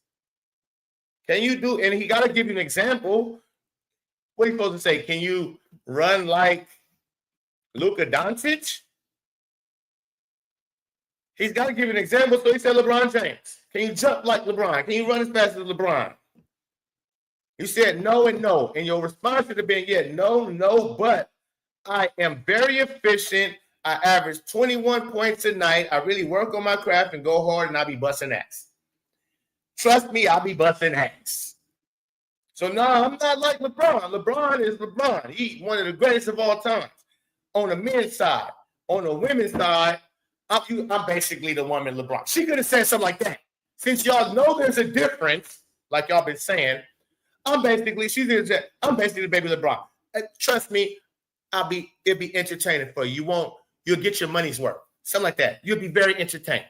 And he got to give you an example. What are you supposed to say? Can you run like Luka Doncic? He's got to give you an example. So he said LeBron James. Can you jump like LeBron? Can you run as fast as LeBron? You said no and no. And your response should have been, yeah, no, but I am very efficient. I average 21 points a night. I really work on my craft and go hard, and I'll be busting ass. Trust me, I'll be busting ass. So no, I'm not like LeBron. LeBron is LeBron. He's one of the greatest of all time. On the men's side. On the women's side, I'm basically the woman LeBron. She could have said something like that. Since y'all know there's a difference, like y'all been saying, I'm basically the baby LeBron. Trust me, it'll be entertaining for you. You'll get your money's worth. Something like that. You'll be very entertained.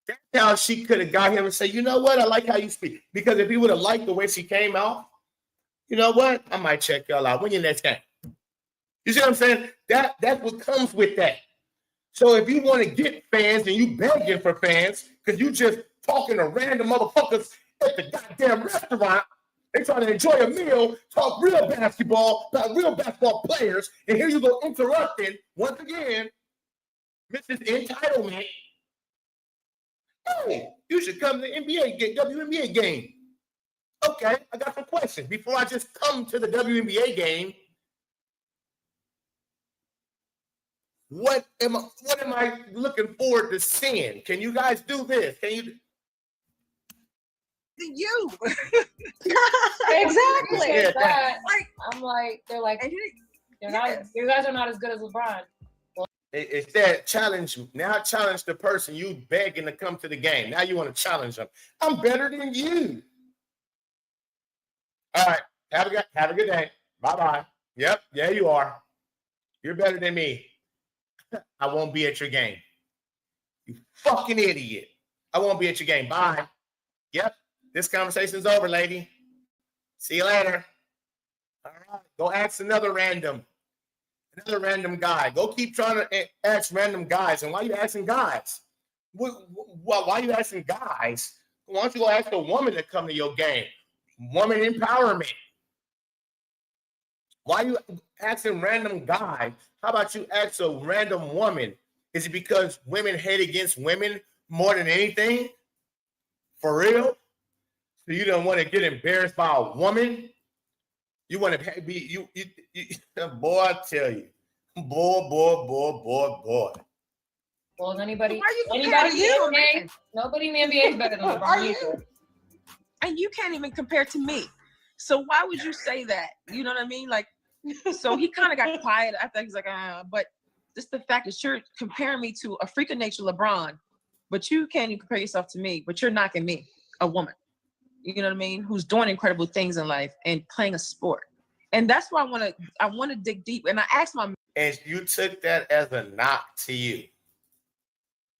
That's how she could have got him and say, you know what? I like how you speak. Because if he would have liked the way she came out, you know what? I might check y'all out. When your next game? You see what I'm saying? That's what comes with that. So if you want to get fans and you begging for fans because you just talking to random motherfuckers at the goddamn restaurant, they trying to enjoy a meal, talk real basketball about real basketball players, and here you go interrupting, once again, Mrs. Entitlement. Hey, you should come to the WNBA game. Okay, I got some questions. Before I just come to the WNBA game, what am I looking forward to seeing? Can you guys do this? Can you? You. Exactly. Yeah, I'm like, they're like, you guys are not as good as LeBron. It's that challenge. Now challenge the person you begging to come to the game. Now you want to challenge them. I'm better than you. All right. Have a good day. Bye-bye. Yep. Yeah, you are. You're better than me. I won't be at your game. You fucking idiot. I won't be at your game. Bye. Yep. This conversation's over, lady. See you later. All right. Go ask another random guy. Go keep trying to ask random guys. And why are you asking guys? Why are you asking guys? Why don't you go ask a woman to come to your game? Woman empowerment. Why are you asking random guys? How about you ask a random woman? Is it because women hate against women more than anything? For real? So you don't want to get embarrassed by a woman? You want to be you boy, I tell you. Boy. Well, is anybody Why you in the you, NBA? man? Nobody in the NBA is better than LeBron Are you? either. And you can't even compare to me. So why would you say that? You know what I mean? Like, so he kind of got quiet. I think he's like, but just the fact that you're comparing me to a freak of nature LeBron, but you can't even compare yourself to me, but you're knocking me, a woman. You know what I mean? Who's doing incredible things in life and playing a sport. And that's why I want to dig deep. And I asked my And you took that as a knock to you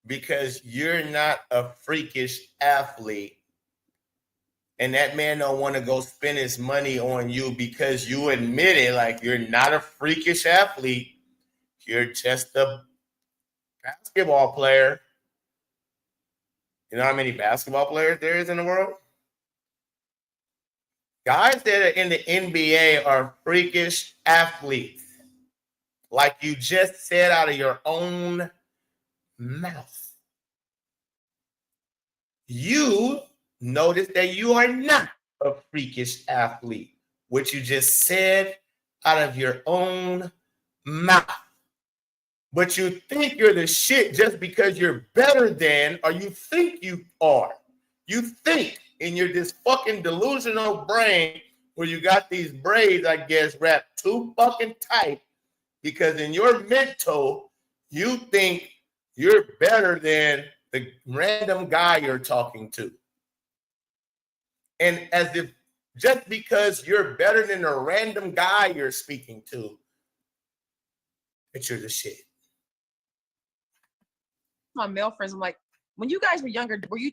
because you're not a freakish athlete. And that man don't want to go spend his money on you because you admitted like you're not a freakish athlete. You're just a basketball player. You know how many basketball players there is in the world? Guys that are in the NBA are freakish athletes. Like you just said out of your own mouth. You notice that you are not a freakish athlete, which you just said out of your own mouth. But you think you're the shit just because you're better than, or you think you are. You think in your this fucking delusional brain where you got these braids, I guess, wrapped too fucking tight because in your mental, you think you're better than the random guy you're talking to. And as if just because you're better than the random guy you're speaking to, that you're the shit. my male friends, I'm like, when you guys were younger, what were you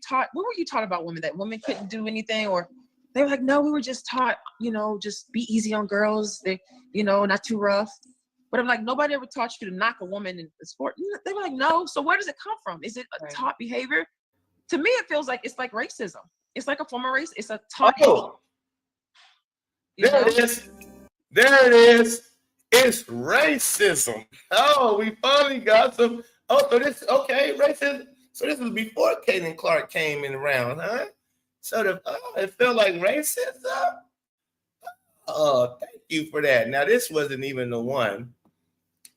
taught about women? That women couldn't do anything? Or they were like, no, we were just taught, just be easy on girls. They, not too rough. But I'm like, nobody ever taught you to knock a woman in the sport. They were like, no. So where does it come from? Is it a taught behavior? To me, it feels like it's like racism. It's like a form of race. It's a taught hate. There it is. There it is. It's racism. Oh, we finally got some. Oh, so this, okay, racism. So this was before Caitlin Clark came in around, huh? So it felt like racism. Oh, thank you for that. Now, this wasn't even the one.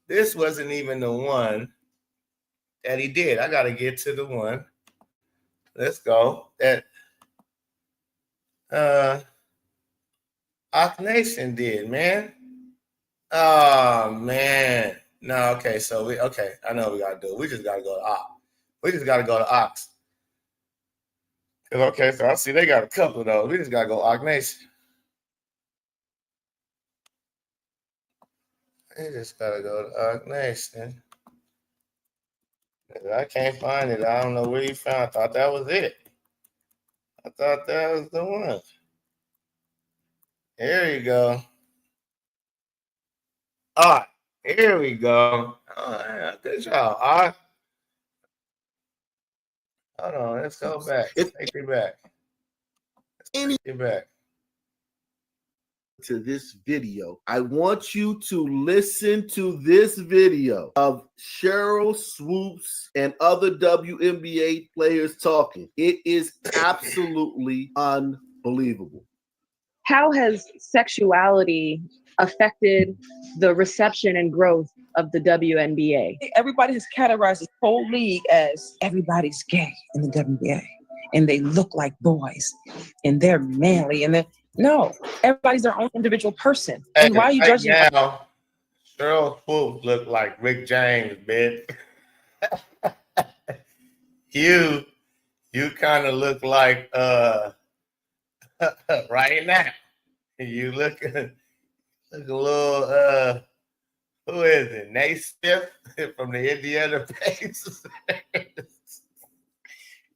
This wasn't even the one that he did. I got to get to the one. Let's go. That Ock Nation did, man. Oh, man. No, okay. So, I know what we got to do. We just got to go to Ock. We just got to go to Ox. Okay, so I see they got a couple of those. We just got to go Ock Nation. We just got to go to Ock Nation. I can't find it. I don't know where you found it. I thought that was it. I thought that was the one. Here you go. All right. Here we go. Oh, yeah, good job. All right. Hold on. Let's go back. Take it back. Take it back. To this video, I want you to listen to this video of Cheryl Swoops and other WNBA players talking. It is absolutely unbelievable. How has sexuality affected the reception and growth of the WNBA? Everybody has categorized this whole league as everybody's gay in the WNBA, and they look like boys, and they're manly, and no, everybody's their own individual person. And why are you judging? Now, Cheryl Swoops look like Rick James, bitch. You kind of look like right now. You look a little who is it? Naismith from the Indiana Pacers.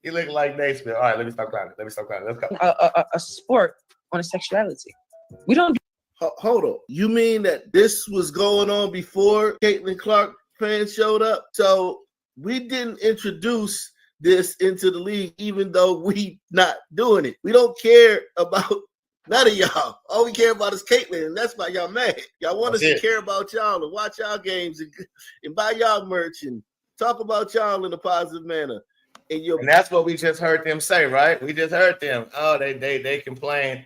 You look like Naismith. All right, let me stop clowning. Let's go. A sport on a sexuality. We don't. Hold on. You mean that this was going on before Caitlin Clark fans showed up? So we didn't introduce this into the league, even though we not doing it. We don't care about none of y'all. All we care about is Caitlyn, and that's why y'all mad. Y'all want us to care about y'all and watch y'all games and buy y'all merch and talk about y'all in a positive manner. And that's what we just heard them say, right? We just heard them. Oh, they complained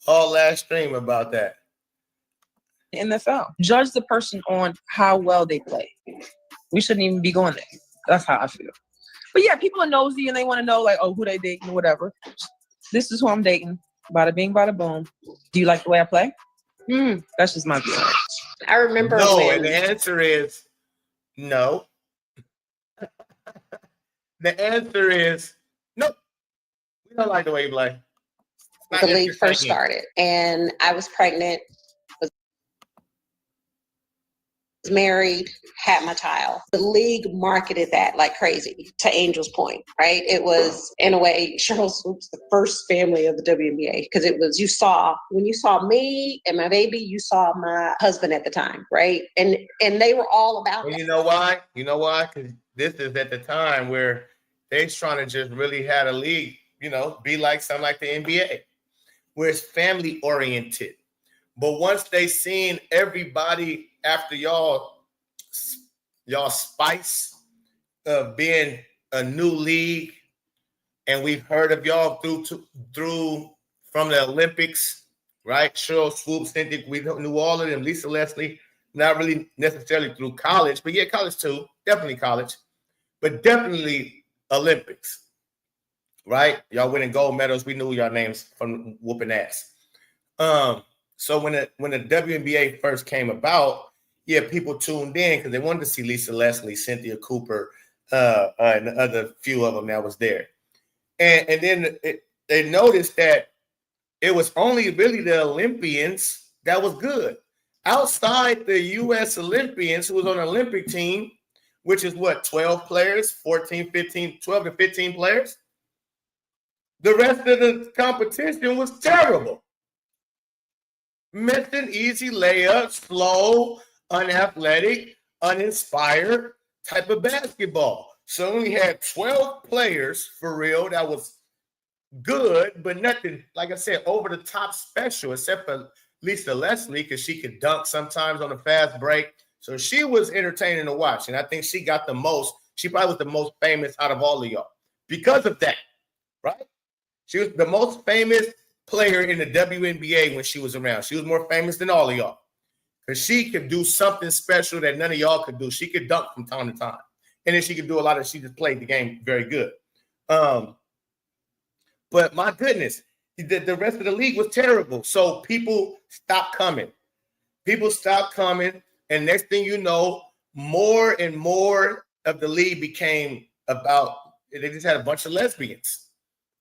all last stream about that. NFL. Judge the person on how well they play. We shouldn't even be going there. That's how I feel. But yeah, people are nosy and they want to know, like, oh, who they dating or whatever. This is who I'm dating. Bada bing, bada boom. Do you like the way I play? That's just my view. I remember and the answer is no. The answer is no. We don't like the way you play. The league first started, and I was pregnant, was married, had my child. The league marketed that like crazy, to Angel's point, right? It was, in a way, Cheryl Swoops, the first family of the WNBA, because it was, when you saw me and my baby, you saw my husband at the time, right? And they were all about it. You know why? You know why? Because this is at the time where they're trying to just really have a league, be like something like the NBA, where it's family oriented. But once they seen everybody after y'all spice of being a new league, and we've heard of y'all through from the Olympics, right? Cheryl Swoops, we knew all of them. Lisa Leslie, not really necessarily through college, but yeah, college too. Definitely college, but definitely Olympics, right? Y'all winning gold medals. We knew y'all names from whooping ass. So when the WNBA first came about, yeah, people tuned in because they wanted to see Lisa Leslie, Cynthia Cooper, and the other few of them that was there. And then they noticed that it was only really the Olympians that was good. Outside the U.S. Olympians who was on the Olympic team, which is what, 12 players, 14, 15, 12 to 15 players? The rest of the competition was terrible. Missing easy layups, slow, unathletic, uninspired type of basketball. So we had 12 players for real that was good, but nothing, like I said, over the top special, except for Lisa Leslie, because she could dunk sometimes on a fast break. So she was entertaining to watch. And I think she got the most, she probably was the most famous out of all of y'all because of that, right? She was the most famous player in the WNBA when she was around. She was more famous than all of y'all because she could do something special that none of y'all could do. She could dunk from time to time. And then she could do she just played the game very good. But my goodness, the rest of the league was terrible. So people stopped coming. And next thing you know, more and more of the league became about, they just had a bunch of lesbians.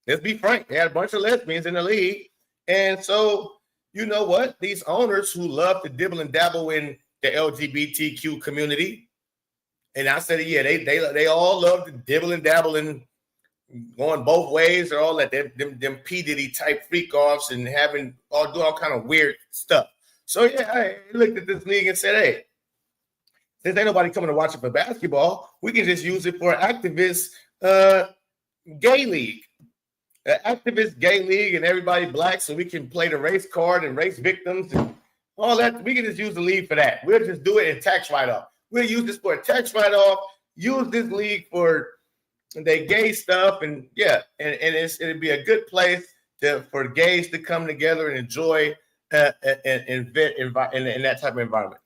Let's be frank. They had a bunch of lesbians in the league. And so, you know what? These owners who love to dibble and dabble in the LGBTQ community, and I said, yeah, they all love to dibble and dabble in going both ways or all that. Them P. Diddy type freak offs and do all kind of weird stuff. So, yeah, I looked at this league and said, hey, since ain't nobody coming to watch it for basketball, we can just use it for activist gay league. An activist gay league and everybody black, so we can play the race card and race victims and all that. We can just use the league for that. We'll just do it in tax write-off. We'll use this for a tax write-off, use this league for the gay stuff, and yeah, and it'd be a good place for gays to come together and enjoy in that type of environment.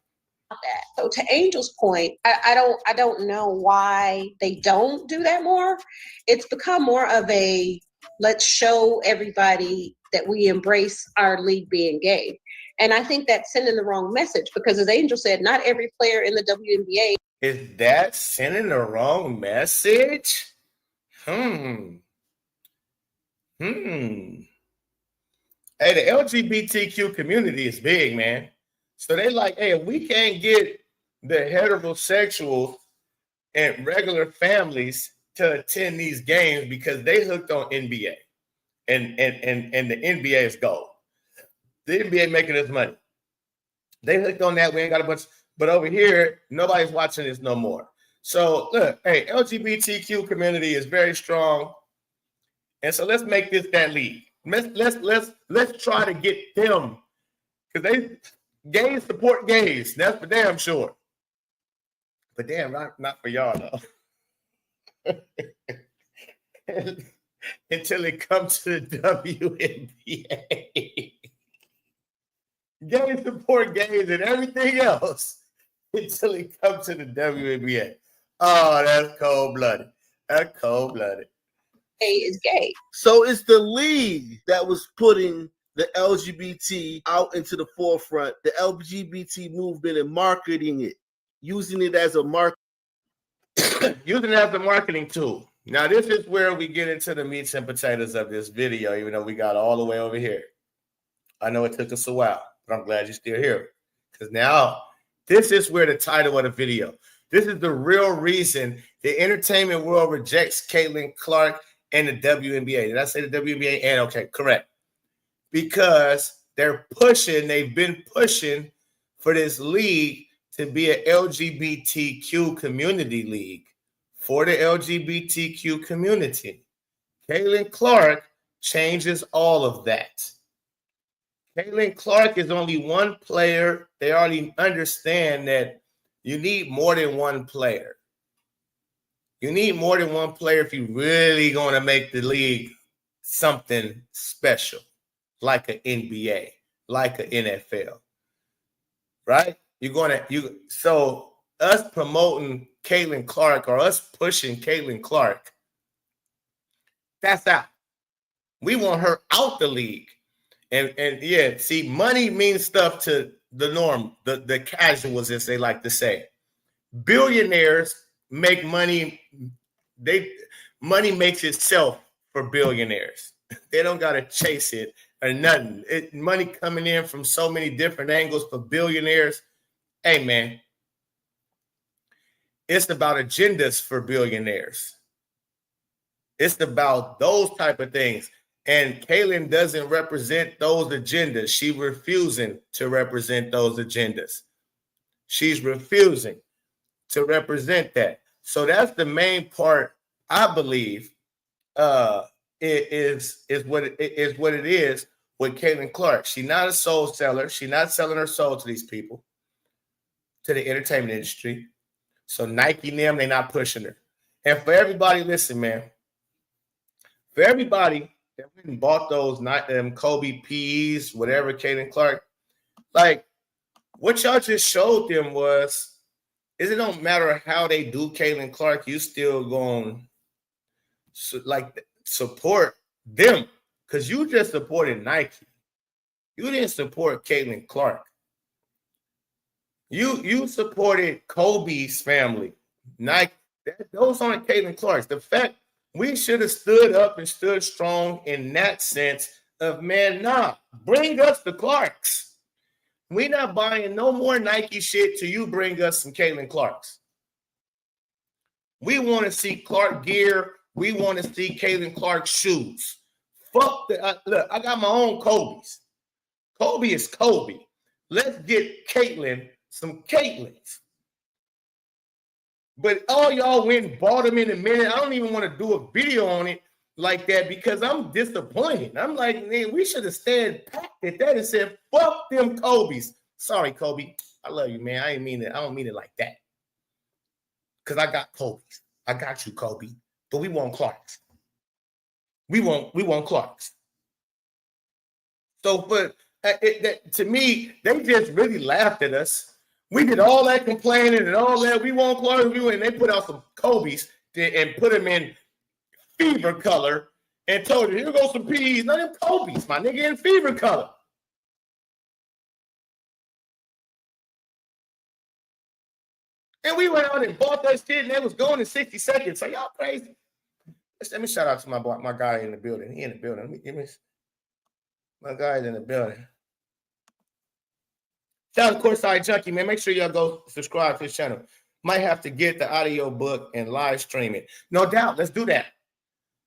So to Angel's point, I don't know why they don't do that more. It's become more of a let's show everybody that we embrace our league being gay. And I think that's sending the wrong message because, as Angel said, not every player in the WNBA. Is that sending the wrong message? Hey, the LGBTQ community is big, man. So they like, hey, if we can't get the heterosexuals and regular families to attend these games because they hooked on NBA, and the NBA is gold. The NBA making us money. They hooked on that. We ain't got a bunch, but over here, nobody's watching this no more. So look, hey, LGBTQ community is very strong, and so let's make this that league. Let's try to get them, because they gays support gays. That's for damn sure. But damn, not for y'all though. Until it comes to the WNBA. Gays support gays and everything else until it comes to the WNBA. Oh, that's cold-blooded. That's cold-blooded. Gay is gay. So it's the league that was putting the LGBT out into the forefront, the LGBT movement, and marketing it, using it as a using it as a marketing tool. Now, this is where we get into the meats and potatoes of this video, even though we got all the way over here. I know it took us a while, but I'm glad you're still here. Because now, this is where the title of the video. This is the real reason the entertainment world rejects Caitlin Clark and the WNBA. Did I say the WNBA? And okay, correct. Because they've been pushing for this league to be an LGBTQ community league for the LGBTQ community. Caitlin Clark changes all of that. Caitlin Clark is only one player. They already understand that you need more than one player. You need more than one player if you really going to make the league something special, like an NBA, like an NFL, right? So us promoting Caitlin Clark or us pushing Caitlin Clark, that's out. We want her out the league. And yeah, see, money means stuff to the norm, the casuals, as they like to say. Billionaires make money. Money makes itself for billionaires. They don't got to chase it or nothing. Money coming in from so many different angles for billionaires. Hey, man, it's about agendas for billionaires. It's about those type of things. And Caitlin doesn't represent those agendas. She's refusing to represent those agendas. She's refusing to represent that. So that's the main part, I believe, is what it is with Caitlin Clark. She's not a soul seller. She's not selling her soul to these people, to the entertainment industry. So Nike and them, they're not pushing her. And for everybody, listen, man, for everybody that went and bought those Kobe PEs, whatever, Caitlin Clark, like what y'all just showed them is it don't matter how they do Caitlin Clark, you still going to support them because you just supported Nike. You didn't support Caitlin Clark. You supported Kobe's family. Nike, those aren't Caitlin Clark's. The fact we should have stood up and stood strong in that sense of, man, nah, bring us the Clarks. We're not buying no more Nike shit till you bring us some Caitlin Clarks. We want to see Clark gear. We want to see Caitlin Clark shoes. Fuck look, I got my own Kobe's. Kobe is Kobe. Let's get Caitlin some Caitlins. But all y'all went and bought them in a minute. I don't even want to do a video on it like that because I'm disappointed. I'm like, man, we should have stayed packed at that and said, fuck them Kobe's. Sorry, Kobe. I love you, man. I don't mean it like that. Because I got Kobe's. I got you, Kobe. But we want Clarks. We want Clarks. So, but to me, they just really laughed at us. We did all that complaining and all that. We want Clarks. And they put out some Kobe's and put them in fever color and told you, here goes some P's. None of them Kobe's, my nigga, in fever color. And we went out and bought that shit and it was going in 60 seconds. So y'all crazy. Let me shout out to my guy in the building. He in the building. My guy's in the building. Shout out to Courtside Junkie, man. Make sure y'all go subscribe to his channel. Might have to get the audio book and live stream it. No doubt. Let's do that.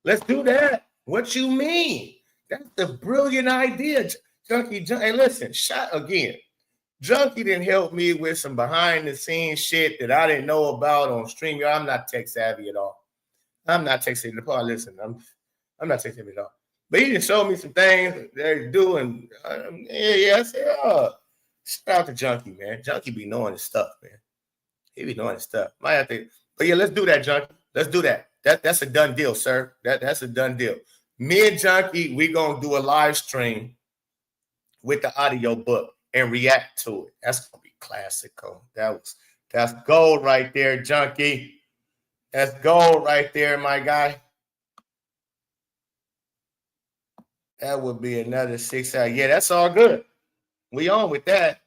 Let's do that. What you mean? That's a brilliant idea, Junkie. Hey, listen, Junkie didn't help me with some behind the scenes shit that I didn't know about on StreamYard. I'm not tech savvy at all. I'm not tech savvy. Listen, I'm not tech savvy at all. But he just showed me some things they're doing. I said, shout out to Junkie, man. Junkie be knowing his stuff, man. He be knowing his stuff. Might have to, but yeah, let's do that, Junkie. Let's do that. That's a done deal, sir. That's a done deal. Me and Junkie, we gonna do a live stream with the audio book and react to it. That's gonna be classical. That's gold right there, Junkie. That's gold right there, my guy. That would be another 6 hours. Yeah, that's all good. We on with that.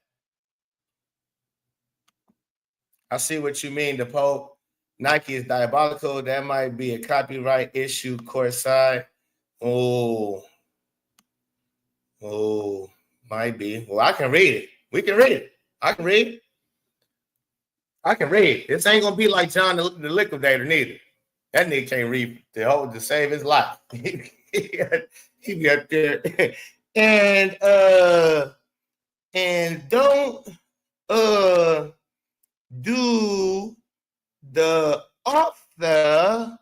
I see what you mean, the Pope. Nike is diabolical. That might be a copyright issue courtside. Oh, might be. Well, I can read it. We can read it. I can read it. This ain't gonna be like John the Liquidator neither. That nigga can't read to save his life. He be up there and don't do the author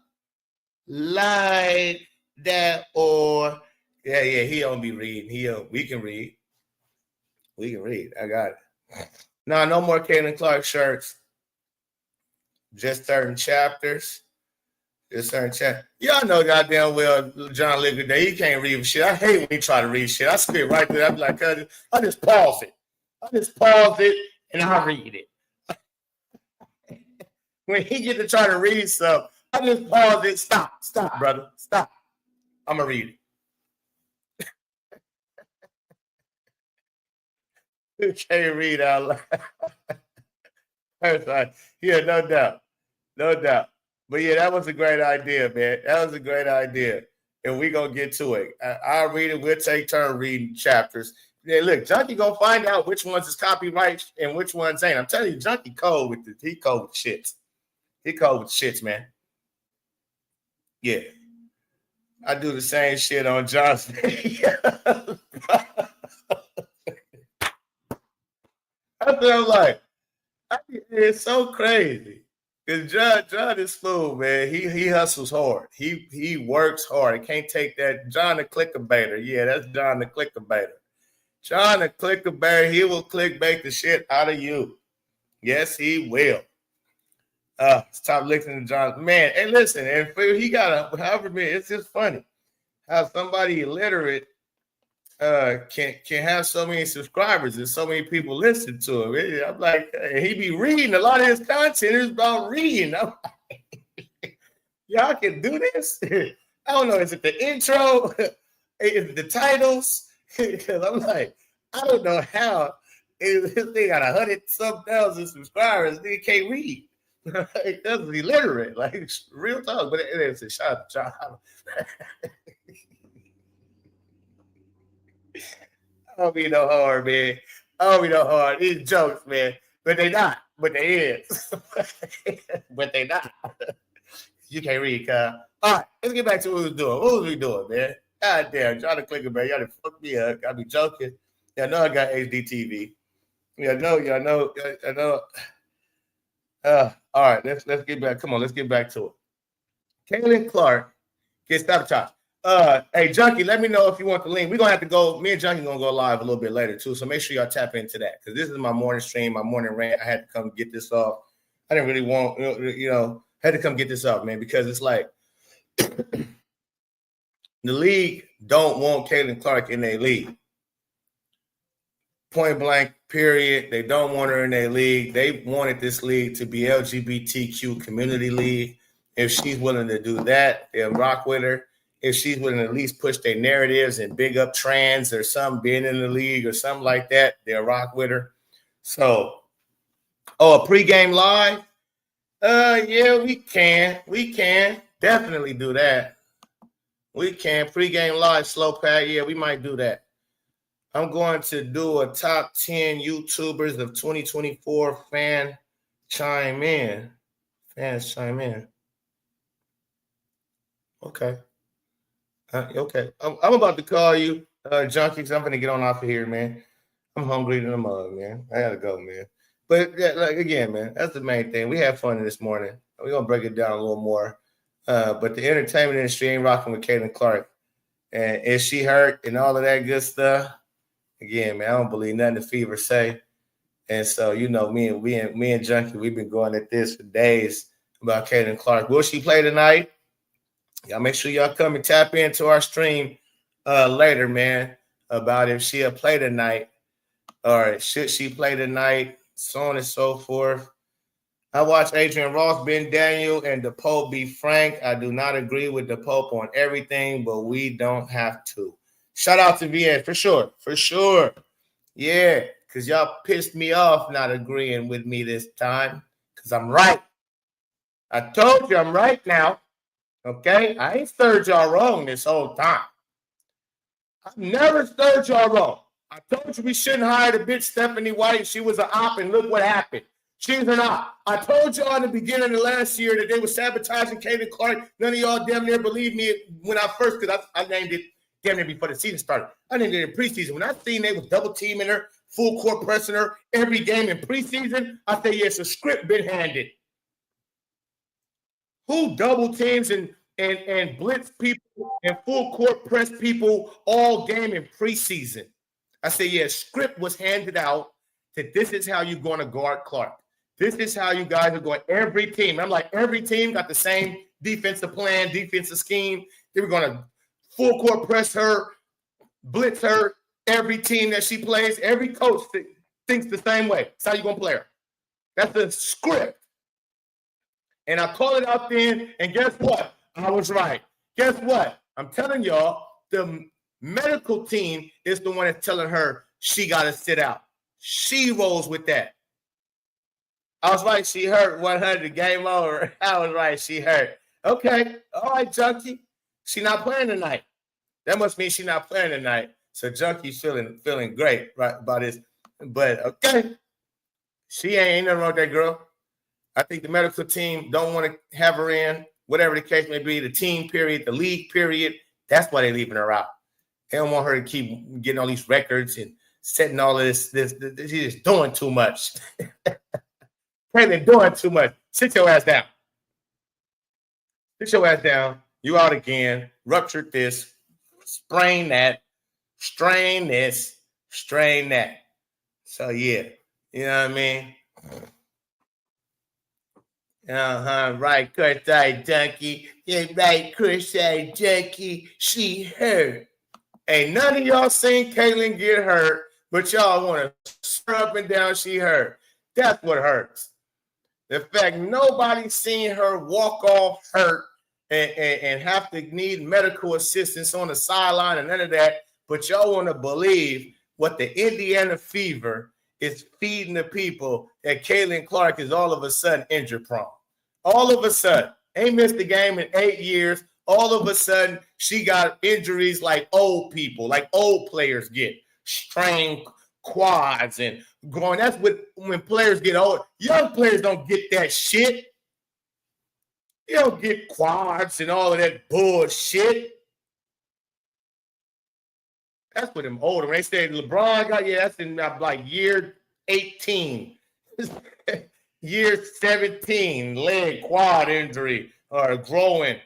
like that, or he don't be reading. We can read. I got it. No more Caitlin Clark shirts. Just certain chapters. Y'all know goddamn well John Liquidator, he can't read shit. I hate when he try to read shit. I spit right there. I be like, I just pause it. And I read it. When he get to try to read stuff, I just pause it. Stop, brother. Stop. I'm going to read it. You can't read out loud. Yeah, no doubt. But yeah, that was a great idea, man. And we're going to get to it. I'll read it. We'll take turn reading chapters. Yeah, look, Junkie going to find out which ones is copyright and which ones ain't. I'm telling you, Junkie cold with shits. He cold with shits, man. Yeah. I do the same shit on Johnson. That's what I'm like. It's so crazy. Because John is fool, man. He hustles hard. He works hard. He can't take that. John the clickbaiter. Yeah, that's John the clickbaiter. John the clickbaiter. He will clickbait the shit out of you. Yes, he will. Stop listening to John. Man, and listen, and he got it's just funny how somebody illiterate can have so many subscribers and so many people listen to him. I'm like, he be reading. A lot of his content is about reading. I'm like, y'all can do this? I don't know. Is it the intro? Is it the titles? Because I'm like, I don't know how this thing got 100,000 subscribers. They can't read. That's illiterate, like real talk. But it's a shout out to John. I don't be no hard, man. These jokes, man. But they not. But they is. But they not. You can't read, Kyle. All right, let's get back to what we doing, man? God damn, trying to click it, man. Y'all done fuck me up. I be joking. Y'all know I got HD TV. Y'all know. All right, let's get back. Come on, let's get back to it. Caitlin Clark gets Sabotage. Hey, Junkie, let me know if you want the link. We're gonna have to go. Me and Junkie gonna go live a little bit later too. So make sure y'all tap into that because this is my morning stream, my morning rant. I had to come get this off. I didn't really want, had to come get this off, man, because it's like the league don't want Caitlin Clark in their league. Point blank, period. They don't want her in their league. They wanted this league to be LGBTQ community league. If she's willing to do that, they'll rock with her. If she's willing to at least push their narratives and big up trans or something being in the league or something like that, they'll rock with her. So, a pregame live? Yeah, we can. We can definitely do that. We can. Pregame live, slow pad. Yeah, we might do that. I'm going to do a top 10 YouTubers of 2024 fans chime in. Okay. Okay. I'm about to call you, Junkie, because I'm going to get on off of here, man. I'm hungry than a mug, man. I gotta go, man. But yeah, like again, man, that's the main thing. We had fun this morning. We're gonna break it down a little more. But the entertainment industry ain't rocking with Caitlin Clark. And is she hurt and all of that good stuff? Again, man, I don't believe nothing the Fever say. And so, you know, me and Junkie, we've been going at this for days about Caitlin Clark. Will she play tonight? Y'all make sure y'all come and tap into our stream later, man, about if she'll play tonight or should she play tonight, so on and so forth. I watched Adrian Ross, Ben Daniel, and the Pope be frank. I do not agree with the Pope on everything, but we don't have to. Shout out to VN for sure. For sure. Yeah, because y'all pissed me off not agreeing with me this time because I'm right. I told you I'm right now. Okay? I ain't stirred y'all wrong this whole time. I've never stirred y'all wrong. I told you we shouldn't hire the bitch Stephanie White. She was an op, and look what happened. She's an op. I told y'all in the beginning of last year that they were sabotaging Caitlin Clark. None of y'all damn near believed me when I first, because I named it damn near before the season started. I named it in preseason. When I seen they was double teaming her, full court pressing her every game in preseason, I said, yes, a script been handed. Who double teams and blitz people and full court press people all game in preseason? I say, yeah, script was handed out that this is how you're going to guard Clark. This is how you guys are going. Every team. I'm like, every team got the same defensive plan, defensive scheme. They were going to full court press her, blitz her. Every team that she plays, every coach thinks the same way. That's how you're going to play her. That's the script. And I called it out then, and guess what? I was right. Guess what? I'm telling y'all, the medical team is the one that's telling her she got to sit out. She rolls with that. I was right. She hurt 100. Game over. I was right. She hurt. Okay. All right, Junkie. She not playing tonight. That must mean she's not playing tonight. So Junkie's feeling great right about this. But okay. She ain't nothing wrong with that girl. I think the medical team don't want to have her in, whatever the case may be, the team period, the league period. That's why they're leaving her out. They don't want her to keep getting all these records and setting all of this. She's just doing too much. Caitlin doing too much. Sit your ass down. Sit your ass down. You out again. Ruptured this. Sprain that. Strain this. Strain that. So, yeah. You know what I mean? Right, Chris Junkie. Yeah, right, Chris Junkie. She hurt. Ain't none of y'all seen Caitlin get hurt, but y'all want to stir up and down she hurt. That's what hurts. The fact nobody's seen her walk off hurt and have to need medical assistance on the sideline and none of that, but y'all want to believe what the Indiana Fever is feeding the people that Caitlin Clark is all of a sudden injury prone. All of a sudden, ain't missed the game in 8 years. All of a sudden, she got injuries like old people, like old players get, strained quads and going. That's what when players get old. Young players don't get that shit. You don't get quads and all of that bullshit. That's what them older. When they say LeBron got, yeah, that's in like year 18. Year 17, leg quad injury or growing.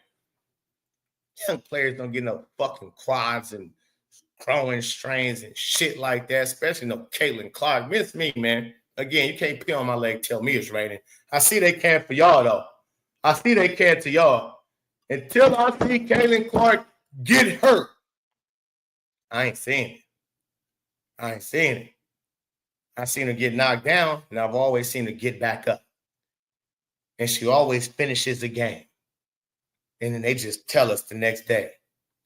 Young players don't get no fucking quads and growing strains and shit like that, especially no Caitlin Clark. Miss me, man. Again, you can't pee on my leg, tell me it's raining. I see they can for y'all, though. I see they can to y'all. Until I see Caitlin Clark get hurt, I ain't seeing it. I ain't seeing it. I seen her get knocked down, and I've always seen her get back up. And she always finishes the game. And then they just tell us the next day,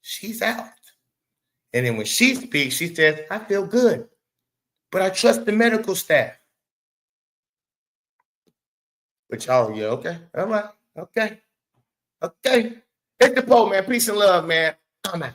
she's out. And then when she speaks, she says, I feel good, but I trust the medical staff. But y'all, yeah, okay. All right. Okay. Hit the pole, man. Peace and love, man. I'm out.